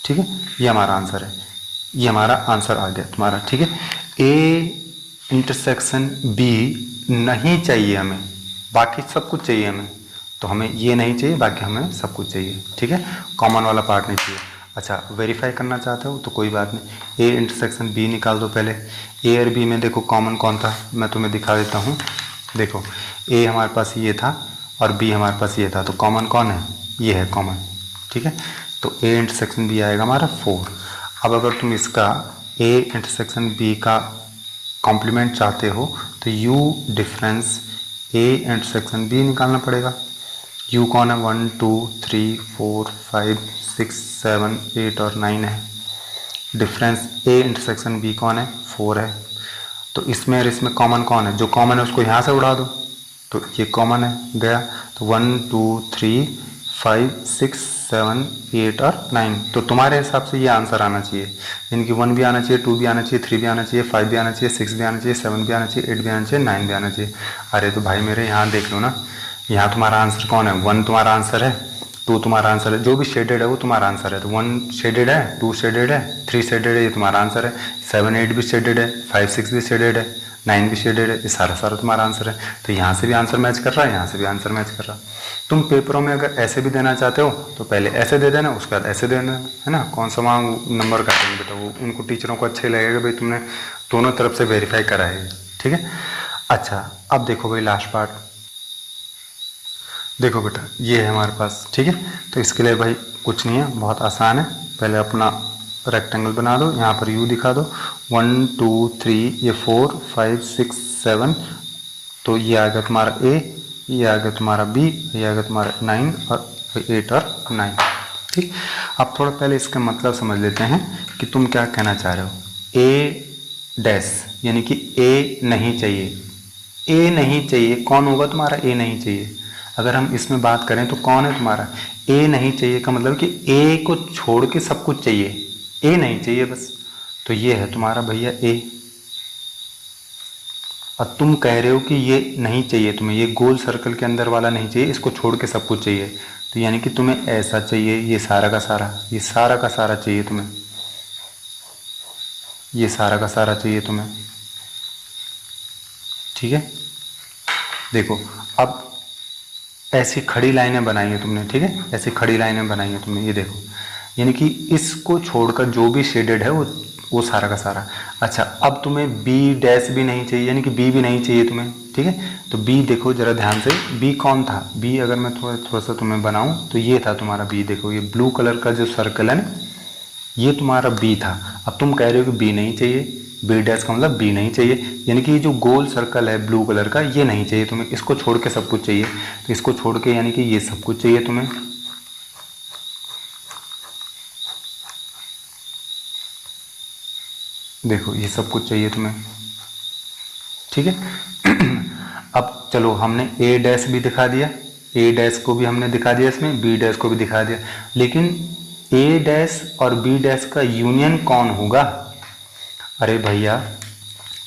ठीक है, ये हमारा आंसर है, ये हमारा आंसर आ गया तुम्हारा। ठीक है, ए इंटरसेक्शन बी नहीं चाहिए हमें, बाकी सब कुछ चाहिए हमें। तो हमें ये नहीं चाहिए, बाकी हमें सब कुछ चाहिए। ठीक है, कॉमन वाला पार्ट नहीं चाहिए। अच्छा वेरीफाई करना चाहते हो तो कोई बात नहीं, ए इंटरसेक्शन बी निकाल दो पहले। ए और बी में देखो कॉमन कौन था, मैं तुम्हें दिखा देता हूँ। देखो ए हमारे पास ये था और बी हमारे पास ये था, तो कॉमन कौन है? ये है कॉमन। ठीक है, तो ए इंटरसेक्शन बी आएगा हमारा 4। अब अगर तुम इसका ए इंटरसेक्शन बी का कॉम्प्लीमेंट चाहते हो तो U difference A intersection B निकालना पड़ेगा। यू कौन है? 1 2 3 4 5 6 7 8 और 9 है। डिफरेंस ए इंटरसेक्शन बी कौन है? 4 है। तो इसमें और इसमें कॉमन कौन है? जो कॉमन है उसको यहाँ से उड़ा दो, तो ये कॉमन है गया। तो 1 2 3 5 6 7 8 और 9। तो तुम्हारे हिसाब से ये आंसर आना चाहिए, यानी कि 1 भी आना चाहिए, 2 भी आना चाहिए, 3 भी आना चाहिए, 5 भी आना चाहिए, 6 भी आना चाहिए, 7 भी आना चाहिए, 8 भी आना चाहिए, 9 भी आना चाहिए। अरे तो भाई मेरे यहाँ देख लो ना, यहाँ तुम्हारा आंसर कौन है? 1 तुम्हारा आंसर है, 2 तुम्हारा आंसर है, जो भी शेडेड है वो तुम्हारा आंसर है। तो 1 शेडेड है, 2 शेडेड है, 3 शेडेड है, ये तुम्हारा आंसर है। 7 8 भी शेडेड है, 5 6 भी शेडेड है, 9 भी शेडेड है, ये सारा तुम्हारा आंसर है। तो यहाँ से भी आंसर मैच कर रहा है, यहाँ से भी आंसर मैच कर रहा है। तुम पेपरों में अगर ऐसे भी देना चाहते हो तो पहले ऐसे दे देना, उसके बाद ऐसे देना, है ना? कौन सा वहाँ नंबर काटेंगे बेटा, वो उनको टीचरों को अच्छे लगेगा भाई तुमने दोनों तरफ से वेरीफाई करा है। ठीक है, अच्छा अब देखो भाई लास्ट पार्ट। देखो बेटा ये है हमारे पास, ठीक है। तो इसके लिए भाई कुछ नहीं है, बहुत आसान है। पहले अपना रेक्टेंगल बना दो, यहाँ पर यू दिखा दो, 1 2 3, ये 4 5 6 7, तो ये आ गया तुम्हारा ए, ये आ गया तुम्हारा बी, ये आ गया तुम्हारा 9 और 8 और 9, ठीक। अब थोड़ा पहले इसका मतलब समझ लेते हैं कि तुम क्या कहना चाह रहे हो। ए डैश यानी कि ए नहीं चाहिए, ए नहीं चाहिए, कौन होगा तुम्हारा ए नहीं चाहिए। अगर हम इसमें बात करें तो कौन है तुम्हारा ए नहीं चाहिए का मतलब कि ए को छोड़ के सब कुछ चाहिए, ए नहीं चाहिए बस। तो ये है तुम्हारा भैया ए। और तुम कह रहे हो कि ये नहीं चाहिए तुम्हें, ये गोल सर्कल के अंदर वाला नहीं चाहिए, इसको छोड़ के सब कुछ चाहिए। तो यानी कि तुम्हें ऐसा चाहिए, ये सारा का सारा, ये सारा का सारा चाहिए तुम्हें, ये सारा का सारा चाहिए तुम्हें, ठीक है। देखो अब ऐसी खड़ी लाइनें बनाई है तुमने, ठीक है, ऐसी खड़ी लाइनें बनाई है तुमने, ये देखो, यानी कि इसको छोड़कर जो भी शेडेड है वो सारा का सारा। अच्छा अब तुम्हें बी डैश भी नहीं चाहिए, यानी कि बी भी नहीं चाहिए तुम्हें, ठीक है। तो बी देखो जरा ध्यान से, बी कौन था, बी अगर मैं थोड़ा सा तुम्हें बनाऊं तो ये था तुम्हारा बी। देखो ये ब्लू कलर का जो सर्कल है ना, ये तुम्हारा बी था। अब तुम कह रहे हो कि बी नहीं चाहिए, बी डैश का मतलब बी नहीं चाहिए, यानी कि ये जो गोल सर्कल है ब्लू कलर का ये नहीं चाहिए तुम्हें, इसको छोड़ के सब कुछ चाहिए। तो इसको छोड़ के यानी कि ये सब कुछ चाहिए तुम्हें, देखो ये सब कुछ चाहिए तुम्हें, ठीक है। अब चलो हमने ए डैश भी दिखा दिया, ए डैश को भी हमने दिखा दिया इसमें, बी डैश को भी दिखा दिया, लेकिन ए डैश और बी डैश का यूनियन कौन होगा। अरे भैया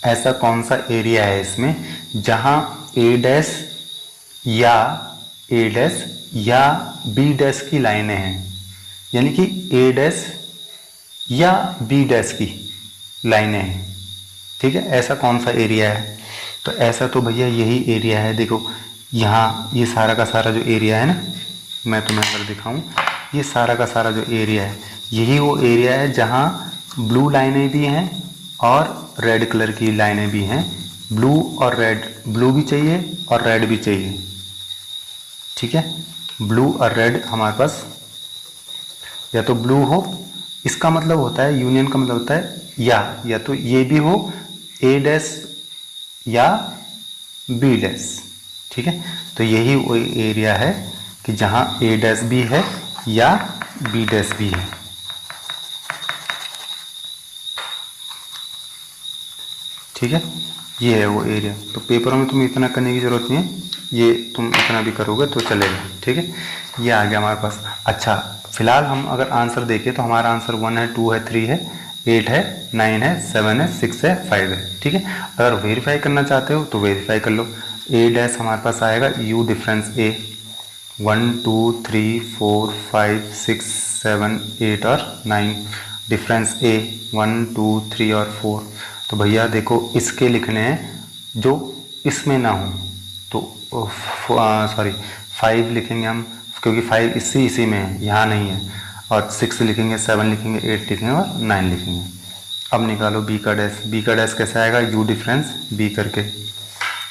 ऐसा कौन सा एरिया है इसमें जहां ए डैश या बी डैश की लाइनें हैं, यानी कि ए डैश या बी डैश की लाइनें हैं, ठीक है। ऐसा कौन सा एरिया है, तो ऐसा तो भैया यही एरिया है। देखो यहाँ ये सारा का सारा जो एरिया है ना, मैं तुम्हें अगर दिखाऊं, ये सारा का सारा जो एरिया है यही वो एरिया है जहाँ ब्लू लाइनें भी हैं और रेड कलर की लाइनें भी हैं। ब्लू और रेड, ब्लू भी चाहिए और रेड भी चाहिए, ठीक है। ब्लू और रेड हमारे पास या तो ब्लू हो, इसका मतलब होता है यूनियन का मतलब होता है या तो ये भी हो ए डैश या बी डैश, ठीक है। तो यही वो एरिया है कि जहां ए डैश भी है या बी डैश भी है, ठीक है। ये है वो एरिया। तो पेपरों में तुम्हें इतना करने की ज़रूरत नहीं है, ये तुम इतना भी करोगे तो चलेगा, ठीक है। ये आ गया हमारे पास। अच्छा फिलहाल हम अगर आंसर देखें तो हमारा आंसर 1 है, 2 है, 3 है, 8 है, 9 है, 7 है, 6 है, 5 है, ठीक है। अगर वेरीफाई करना चाहते हो तो वेरीफाई कर लो। ए डैश हमारे पास आएगा यू डिफरेंस ए, 1 2 3 4 5 6 7 8 और 9 डिफरेंस ए 1 2 3 और 4। तो भैया देखो इसके लिखने हैं जो इसमें ना हो, तो सॉरी 5 लिखेंगे हम, क्योंकि 5 इसी में है, यहाँ नहीं है। और 6 लिखेंगे, 7 लिखेंगे, 8 लिखेंगे और 9 लिखेंगे। अब निकालो बी का डैश। बी का डैश कैसे आएगा, यू डिफरेंस बी करके,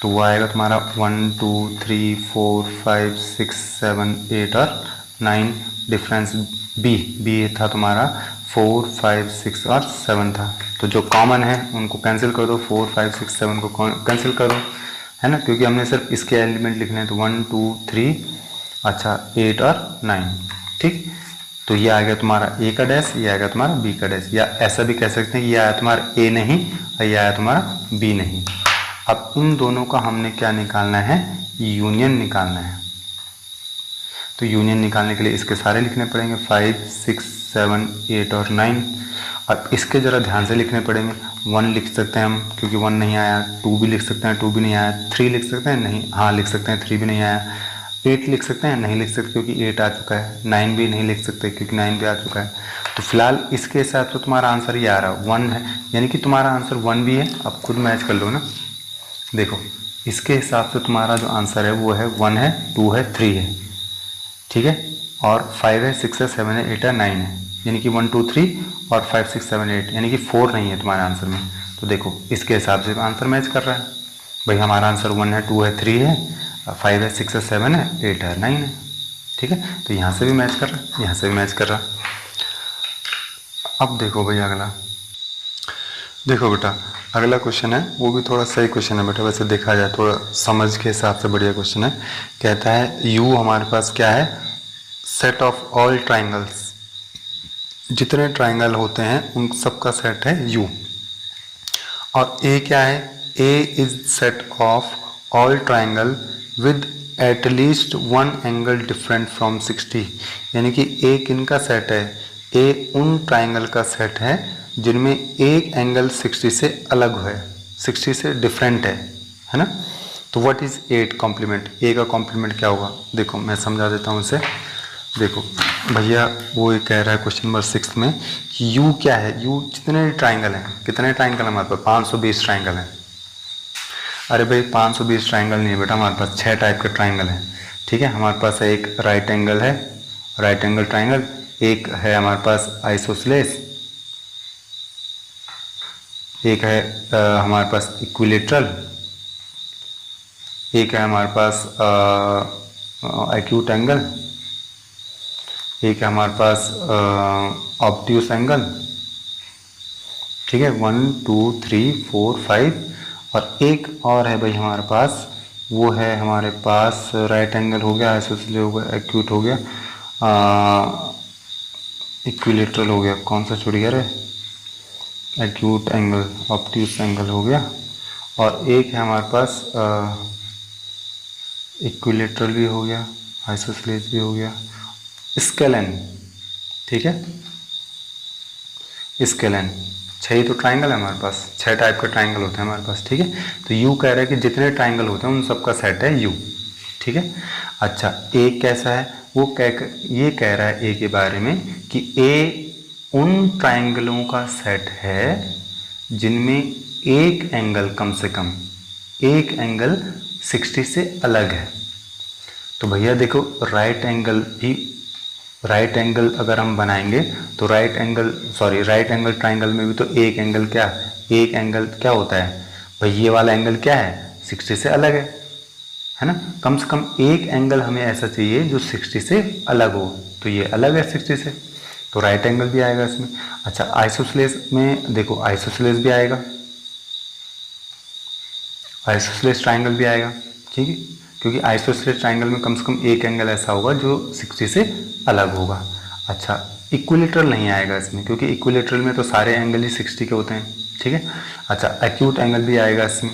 तो वो आएगा तुम्हारा 1 2 3 4 5 6 7 8 और 9 डिफरेंस बी था तुम्हारा 4 5 6 और 7 था। तो जो कॉमन है उनको कैंसिल कर दो, 4 5 6 7 को कैंसिल करो, है ना, क्योंकि हमने सिर्फ इसके एलिमेंट लिखने हैं। तो 1 2 3 अच्छा 8 और 9, ठीक। तो ये आ गया तुम्हारा ए का डैश, ये आ गया तुम्हारा बी का डैश, या ऐसा भी कह सकते हैं कि ये आया तुम्हारा ए नहीं और ये आया तुम्हारा बी नहीं। अब इन दोनों का हमने क्या निकालना है, यूनियन निकालना है। तो यूनियन निकालने के लिए इसके सारे लिखने पड़ेंगे, 5 6 7 8 और 9। अब इसके ज़रा ध्यान से लिखने पड़ेंगे। 1 लिख सकते हैं हम क्योंकि 1 नहीं आया, 2 भी लिख सकते हैं, 2 भी नहीं आया, 3 लिख सकते हैं, नहीं हाँ लिख सकते हैं, 3 भी नहीं आया, 8 लिख सकते हैं, नहीं लिख सकते क्योंकि 8 आ चुका है, 9 भी नहीं लिख सकते क्योंकि 9 भी आ चुका है। तो फिलहाल इसके हिसाब से तुम्हारा आंसर ये आ रहा है 1 है, यानी कि तुम्हारा आंसर 1 भी है। अब खुद मैच कर लो ना, देखो इसके हिसाब से तुम्हारा जो आंसर है वो है 1 है, 2 है, 3 है, ठीक है, और 5 है, 6 है, 7 है, 8 है, 9 है, यानी कि 1 2 3 और 5 6 7 8, यानी कि 4 नहीं है तुम्हारे आंसर में। तो देखो इसके हिसाब से आंसर मैच कर रहा है भाई, हमारा आंसर 1 है, 2 है, 3 है, 5 है, 6 है, 7 है, 8 है, 9 है। ठीक है, तो यहाँ से भी मैच कर रहा है, यहाँ से भी मैच कर रहा। अब देखो भाई अगला, देखो बेटा अगला क्वेश्चन है, वो भी थोड़ा सही क्वेश्चन है बेटा, वैसे देखा जाए थोड़ा समझ के हिसाब से बढ़िया क्वेश्चन है। कहता है यू हमारे पास क्या है, सेट ऑफ ऑल ट्राइंगल्स, जितने ट्राइंगल होते हैं उन सब का सेट है यू। और ए क्या है, A is set of all triangle with at least one angle different from 60, यानी कि ए किनका सेट है, ए उन ट्राइंगल का सेट है जिनमें एक एंगल 60 से अलग है, 60 से डिफरेंट है ना। तो व्हाट इज 8 कॉम्प्लीमेंट, ए का कॉम्प्लीमेंट क्या होगा, देखो मैं समझा देता हूँ इसे। देखो भैया वो ये कह रहा है क्वेश्चन नंबर 6 में कि यू क्या है, यू जितने ट्राइंगल हैं, कितने ट्राइंगल हमारे पास 520 ट्राइंगल हैं। अरे भाई 520 ट्राइंगल नहीं है बेटा, हमारे पास 6 टाइप के ट्राइंगल हैं। ठीक है, हमारे पास एक राइट एंगल है, राइट एंगल ट्राइंगल, एक है हमारे पास आइसोसेलेस, एक है हमारे पास इक्विलेटरल, एक है हमारे पास एक्यूट एंगल, एक है हमारे पास ऑब्ट्यूस एंगल। ठीक है, 1 2 3 4 5, और एक और है भाई हमारे पास, वो है हमारे पास राइट एंगल हो गया, आइसोसेलेस हो गया, एक्यूट हो गया, इक्विलेटरल हो गया, कौन सा छूट गया रे, एक्यूट एंगल, ऑब्ट्यूस एंगल हो गया, और एक है हमारे पास इक्विलेटरल भी हो गया, आइसोसेलेस भी हो गया, स्केलन। ठीक है, स्केलन। 6 ही तो ट्राइंगल है हमारे पास, 6 टाइप के ट्राइंगल होते हैं हमारे पास। ठीक है, तो यू कह रहा है कि जितने ट्राइंगल होते हैं उन सबका सेट है यू। ठीक है, अच्छा ए कैसा है, वो ये कह रहा है ए के बारे में कि ए उन ट्राइंगलों का सेट है जिनमें एक एंगल कम से कम, एक एंगल 60 से अलग है। तो भैया देखो राइट एंगल भी, राइट एंगल अगर हम बनाएंगे तो राइट एंगल ट्राइंगल में भी तो एक एंगल क्या, एक एंगल क्या होता है भाई, ये वाला एंगल क्या है 60 से अलग है ना। कम से कम एक एंगल हमें ऐसा चाहिए जो 60 से अलग हो, तो ये अलग है 60 से, तो राइट एंगल भी आएगा इसमें। अच्छा आइसोसेलेस में देखो, आइसोसेलेस भी आएगा, आइसोसेलेस ट्राइंगल भी आएगा। ठीक है, क्योंकि आइसोसेलेस ट्राइंगल में कम से कम एक एंगल ऐसा होगा जो 60 से अलग होगा। अच्छा इक्विलेटरल नहीं आएगा इसमें, क्योंकि इक्विलेटरल में तो सारे एंगल ही 60 के होते हैं। ठीक है, अच्छा एक्यूट एंगल भी आएगा इसमें।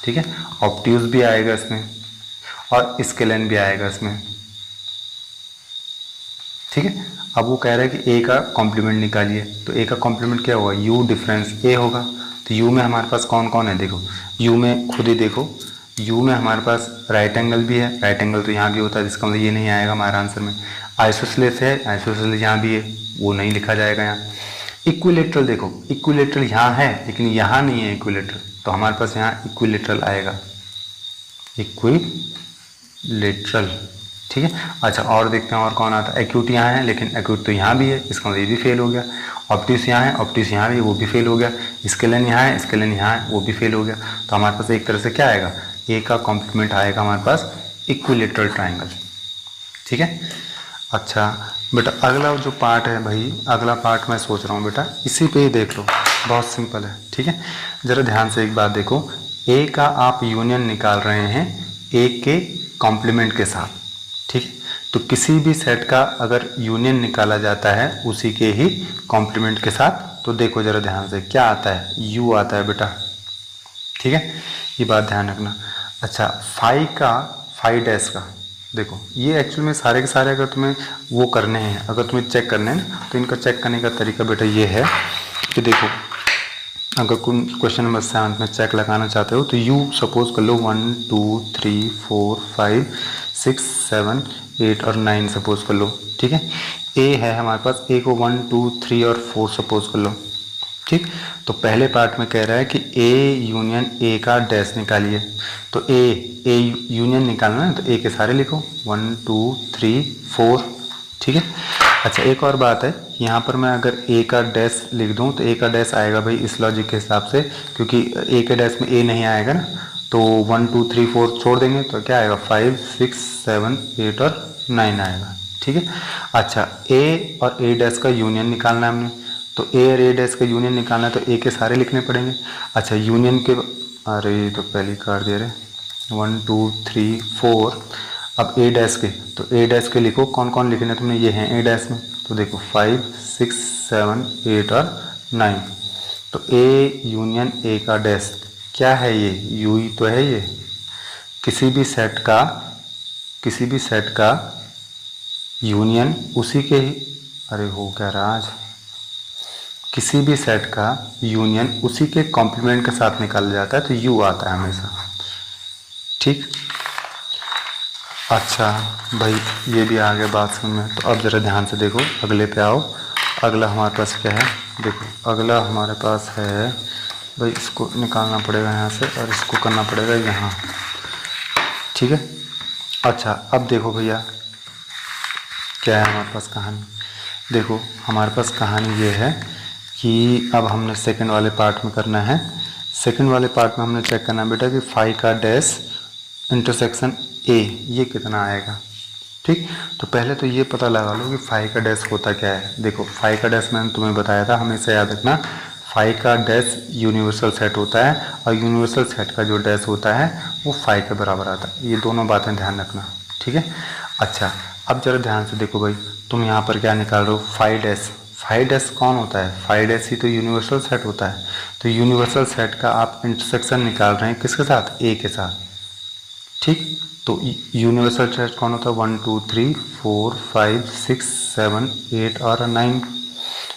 ठीक है, ऑब्ट्यूस भी आएगा इसमें, और स्केलन भी आएगा इसमें। ठीक है, अब वो कह रहा है कि ए का कॉम्प्लीमेंट निकालिए, तो ए का कॉम्प्लीमेंट क्या होगा, यू डिफरेंस ए होगा। तो यू में हमारे पास कौन कौन है, देखो यू में खुद ही देखो, यू में हमारे पास राइट एंगल भी है, राइट एंगल तो यहाँ भी होता है, जिसका मतलब ये नहीं आएगा हमारे आंसर में। आइसोसेलेस है, आइसोसेलेस यहाँ भी है, वो नहीं लिखा जाएगा यहाँ। इक्विलेटरल देखो, इक्विलेटरल यहाँ है लेकिन यहाँ नहीं है इक्विलेटरल, तो हमारे पास यहाँ इक्विलेटरल आएगा, इक्विलेटरल। ठीक है, अच्छा और देखते हैं और कौन आता है। एक्यूट यहाँ है लेकिन एक्यूट तो यहाँ भी है, इसका मतलब ये भी फेल हो गया। ऑब्ट्यूस यहाँ है, ऑब्ट्यूस यहाँ भी है, वो भी फेल हो गया। स्केलन यहाँ है, स्केलन यहाँ है, वो भी फेल हो गया। तो हमारे पास एक तरह से क्या आएगा, ए का कॉम्प्लीमेंट आएगा हमारे पास इक्विलेटरल ट्राइंगल। ठीक है, अच्छा बेटा अगला जो पार्ट है भाई, अगला पार्ट मैं सोच रहा हूँ बेटा इसी पे ही देख लो, बहुत सिंपल है। ठीक है, ज़रा ध्यान से एक बात देखो, ए का आप यूनियन निकाल रहे हैं ए के कॉम्प्लीमेंट के साथ। ठीक है, तो किसी भी सेट का अगर यूनियन निकाला जाता है उसी के ही कॉम्प्लीमेंट के साथ, तो देखो ज़रा ध्यान से क्या आता है, यू आता है बेटा। ठीक है, ये बात ध्यान रखना। अच्छा फाइव डैश का देखो, ये एक्चुअल में सारे के सारे अगर तुम्हें वो करने हैं, अगर तुम्हें चेक करने हैं ना, तो इनका चेक करने का तरीका बेटा ये है कि देखो अगर क्वेश्चन नंबर 7 में चेक लगाना चाहते हो तो यू सपोज कर लो 1 2 3 4 5 6 7 8 और 9 सपोज कर लो। ठीक है, ए है हमारे पास, ए को 1 2 3 और 4 सपोज कर लो। ठीक, तो पहले पार्ट में कह रहा है कि ए यूनियन ए का डैश निकालिए, तो ए यूनियन निकालना है तो ए के सारे लिखो 1 2 3 4। ठीक है, अच्छा एक और बात है, यहाँ पर मैं अगर ए का डैश लिख दूँ तो ए का डैश आएगा भाई इस लॉजिक के हिसाब से, क्योंकि ए के डैश में ए नहीं आएगा ना, तो 1 2 3 4 छोड़ देंगे तो क्या आएगा 5 6 7 8 और 9 आएगा। ठीक है। अच्छा ए और ए डैश का यूनियन निकालना है हमने, तो ए और ए डैश का यूनियन निकालना है तो ए के सारे लिखने पड़ेंगे। अच्छा यूनियन के, अरे तो पहले काट दे रहे, 1 2 3 4। अब ए डैश के, तो ए डैश के लिखो कौन कौन लिखने तुमने, ये हैं ए डैश में, तो देखो 5 6 7 8 और 9। तो ए यूनियन ए का डैश क्या है, ये यू ही तो है। ये किसी भी सेट का यूनियन उसी के ही, अरे हो क्या रहा आज, किसी भी सेट का यूनियन उसी के कॉम्प्लीमेंट के साथ निकाला जाता है, तो यू आता है हमेशा। ठीक। अच्छा भाई ये भी आ गया बात समझ में। तो अब ज़रा ध्यान से देखो, अगले पे आओ। अगला हमारे पास क्या है, देखो अगला हमारे पास है भाई, इसको निकालना पड़ेगा यहाँ से और इसको करना पड़ेगा यहाँ। ठीक है। अच्छा अब देखो भैया क्या है हमारे पास कहानी। देखो हमारे पास कहानी ये है कि अब हमने सेकंड वाले पार्ट में करना है। सेकंड वाले पार्ट में हमने चेक करना है बेटा कि फाई का डैश इंटरसेक्शन ए ये कितना आएगा। ठीक। तो पहले तो ये पता लगा लो कि फाई का डैश होता क्या है। देखो फाई का डैश मैंने तुम्हें बताया था, हमेशा याद रखना, फाई का डैश यूनिवर्सल सेट होता है और यूनिवर्सल सेट का जो डैश होता है वो फाई के बराबर आता है। ये दोनों बातें ध्यान रखना। ठीक है। अच्छा अब जरा ध्यान से देखो भाई, तुम यहाँ पर क्या निकाल रहे हो, फाई डैश। फाई डैश कौन होता है, फाई डैश ही तो यूनिवर्सल सेट होता है। तो यूनिवर्सल सेट का आप इंटरसेक्शन निकाल रहे हैं किसके साथ, ए के साथ। ठीक। तो यूनिवर्सल सेट कौन होता है, 1 2 3 4 5 6 7 8 और 9।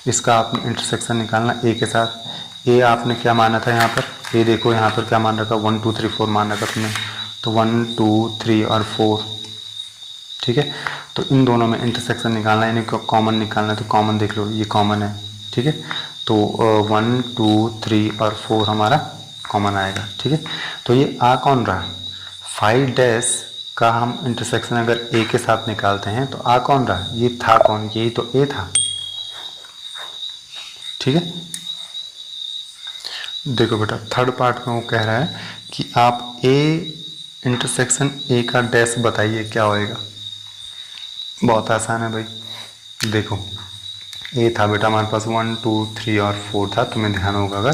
इसका आपने इंटरसेक्शन निकालना ए के साथ। ए आपने क्या माना था यहाँ पर, ए देखो यहाँ पर क्या मान रखा, 1 2 3 4 मान रखा तुमने, तो 1 2 3 और 4। ठीक है। तो इन दोनों में इंटरसेक्शन निकालना है, यानी कॉमन निकालना है, तो कॉमन देख लो ये कॉमन है। ठीक है। तो 1 2 3 और 4 हमारा कॉमन आएगा। ठीक है। तो ये आ कौन रहा, फाई डैश का हम इंटरसेक्शन अगर ए के साथ निकालते हैं तो आ कौन रहा, ये था कौन, यही तो ए था। ठीक है। देखो बेटा थर्ड पार्ट में वो कह रहा है कि आप ए इंटरसेक्शन ए का डैश बताइए क्या होएगा। बहुत आसान है भाई। देखो ए था बेटा हमारे पास 1 2 3 और 4 था, तुम्हें ध्यान होगा अगर।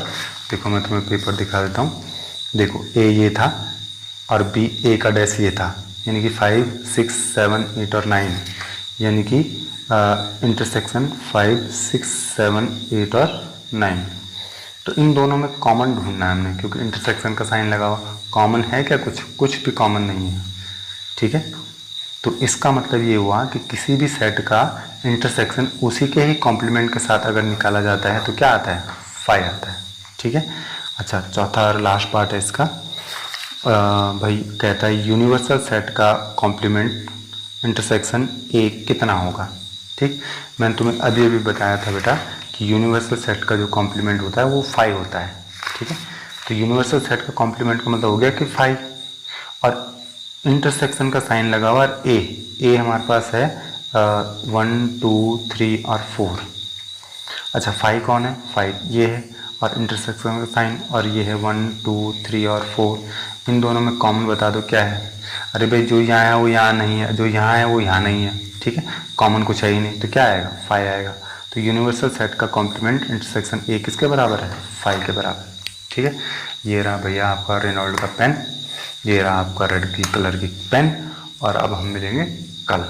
देखो मैं तुम्हें पेपर दिखा देता हूँ। देखो ए ये था और बी ए का डैश ये था, यानी कि 5 6 7 8 और 9, यानी कि इंटरसेक्शन 5 6 7 8 और 9। तो इन दोनों में कॉमन ढूंढना है हमने, क्योंकि इंटरसेक्शन का साइन लगा हुआ। कॉमन है क्या, कुछ भी कॉमन नहीं है। ठीक है। तो इसका मतलब ये हुआ कि किसी भी सेट का इंटरसेक्शन उसी के ही कॉम्प्लीमेंट के साथ अगर निकाला जाता है तो क्या आता है, फाई आता है। ठीक है। अच्छा चौथा और लास्ट पार्ट है इसका। भाई कहता है यूनिवर्सल सेट का कॉम्प्लीमेंट इंटरसेक्शन ए कितना होगा। ठीक। मैंने तुम्हें अभी अभी बताया था बेटा कि यूनिवर्सल सेट का जो कॉम्प्लीमेंट होता है वो फाई होता है। ठीक है। तो यूनिवर्सल सेट का कॉम्प्लीमेंट का मतलब हो गया कि फाई, और इंटरसेक्शन का साइन लगा हुआ और ए हमारे पास है 1 2 3 और 4। अच्छा फाई कौन है, फाई ये है, और इंटरसेक्शन का साइन और ये है 1 2 3 और 4। इन दोनों में कॉमन बता दो क्या है। अरे भाई जो यहाँ है वो यहाँ नहीं है, जो यहाँ है वो यहाँ नहीं है। ठीक है। कॉमन कुछ है ही नहीं, तो क्या आएगा, फाई आएगा। तो यूनिवर्सल सेट का कॉम्प्लीमेंट इंटरसेक्शन ए किसके बराबर है, फाई के बराबर। ठीक है। ये रहा भैया आपका रेनॉल्ड का पेन, ये रहा आपका रेड की कलर की पेन, और अब हम मिलेंगे कल।